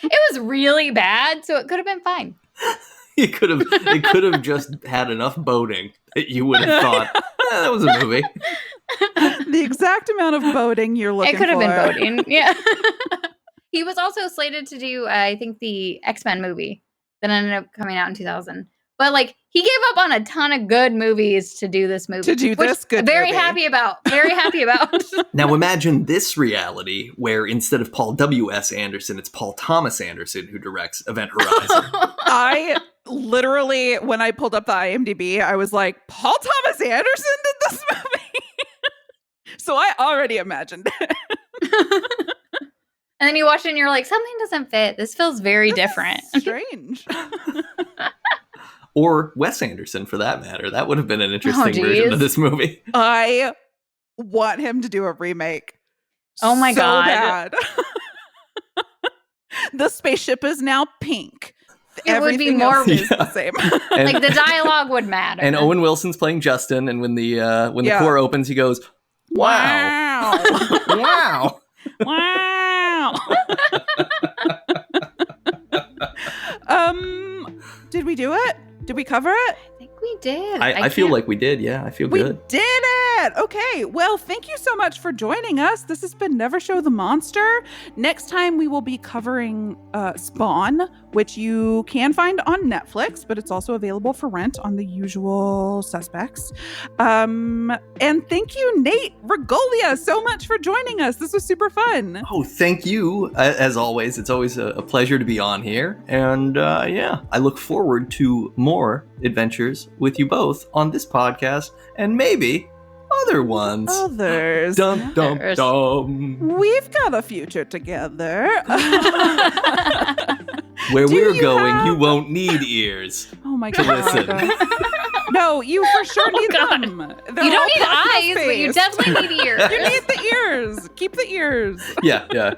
It was really bad, so it could have been fine. It could have just had enough boating that you would have thought, that was a movie. The exact amount of boating you're looking for. It could have been boating, yeah. He was also slated to do, I think, the X-Men movie that ended up coming out in 2000 But like he gave up on a ton of good movies to do this movie. To do this good very movie. happy about. Very happy about. Now imagine this reality where instead of Paul W.S. Anderson, it's Paul Thomas Anderson who directs Event Horizon. I literally, when I pulled up the IMDb, I was like, Paul Thomas Anderson did this movie? So I already imagined it. And then you watch it and you're like, something doesn't fit. This feels very different. Strange. Or Wes Anderson, for that matter. That would have been an interesting version of this movie. I want him to do a remake. Oh my God. Bad. The spaceship is now pink. It would be Everything more else is the same. like the dialogue would matter. And Owen Wilson's playing Justin, and when the core opens, he goes, "Wow, wow, wow." Did we do it? Did we cover it? I think we did. I feel like we did. Yeah, I feel good. We did it. Okay. Well, thank you so much for joining us. This has been Never Show the Monster. Next time we will be covering Spawn, which you can find on Netflix, but it's also available for rent on the usual suspects. And thank you, Nate Regolia, so much for joining us. This was super fun. Oh, thank you. As always, it's always a pleasure to be on here. And yeah, I look forward to more adventures with you both on this podcast and maybe other ones. Others. Dum, dum, dum. We've got a future together. Where we're going, you won't need ears. Oh my to God. listen. No, you for sure need God. them. You don't need eyes, but you definitely need ears. You need the ears. Keep the ears. Yeah.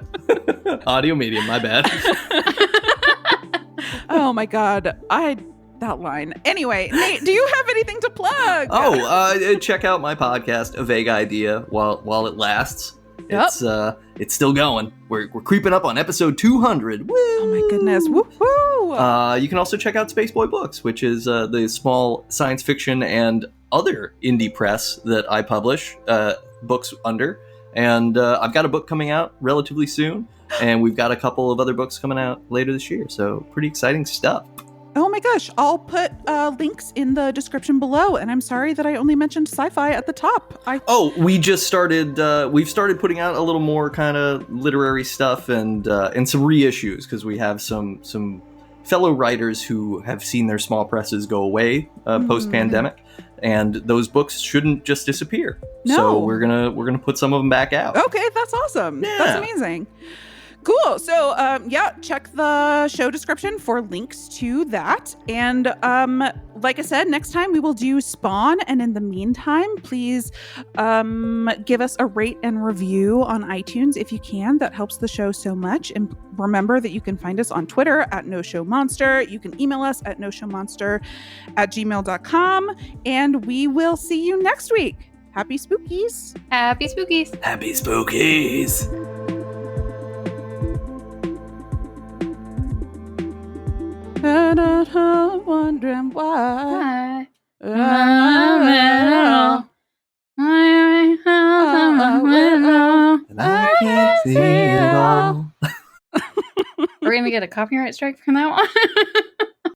Audio medium, my bad. Oh my God. That line. Anyway, Nate, do you have anything to plug? Check out my podcast, A Vague Idea, while it lasts. Yep. It's still going. We're creeping up on episode 200. Woo! Oh my goodness. Woohoo! You can also check out Spaceboy Books, which is the small science fiction and other indie press that I publish books under. And I've got a book coming out relatively soon, and we've got a couple of other books coming out later this year. So pretty exciting stuff. Oh my gosh. I'll put links in the description below. And I'm sorry that I only mentioned sci-fi at the top. We just started, we've started putting out a little more kind of literary stuff and some reissues because we have some fellow writers who have seen their small presses go away post-pandemic. And those books shouldn't just disappear. No. So we're gonna put some of them back out. Okay, that's awesome. Yeah. That's amazing. Cool. So, check the show description for links to that. And like I said, next time we will do Spawn. And in the meantime, please give us a rate and review on iTunes if you can. That helps the show so much. And remember that you can find us on Twitter at NoShowMonster. You can email us at noshowmonster@gmail.com. And we will see you next week. Happy Spookies. Happy Spookies. Happy Spookies. Wondering why. And I can't see it all. We're gonna get a copyright strike from that one.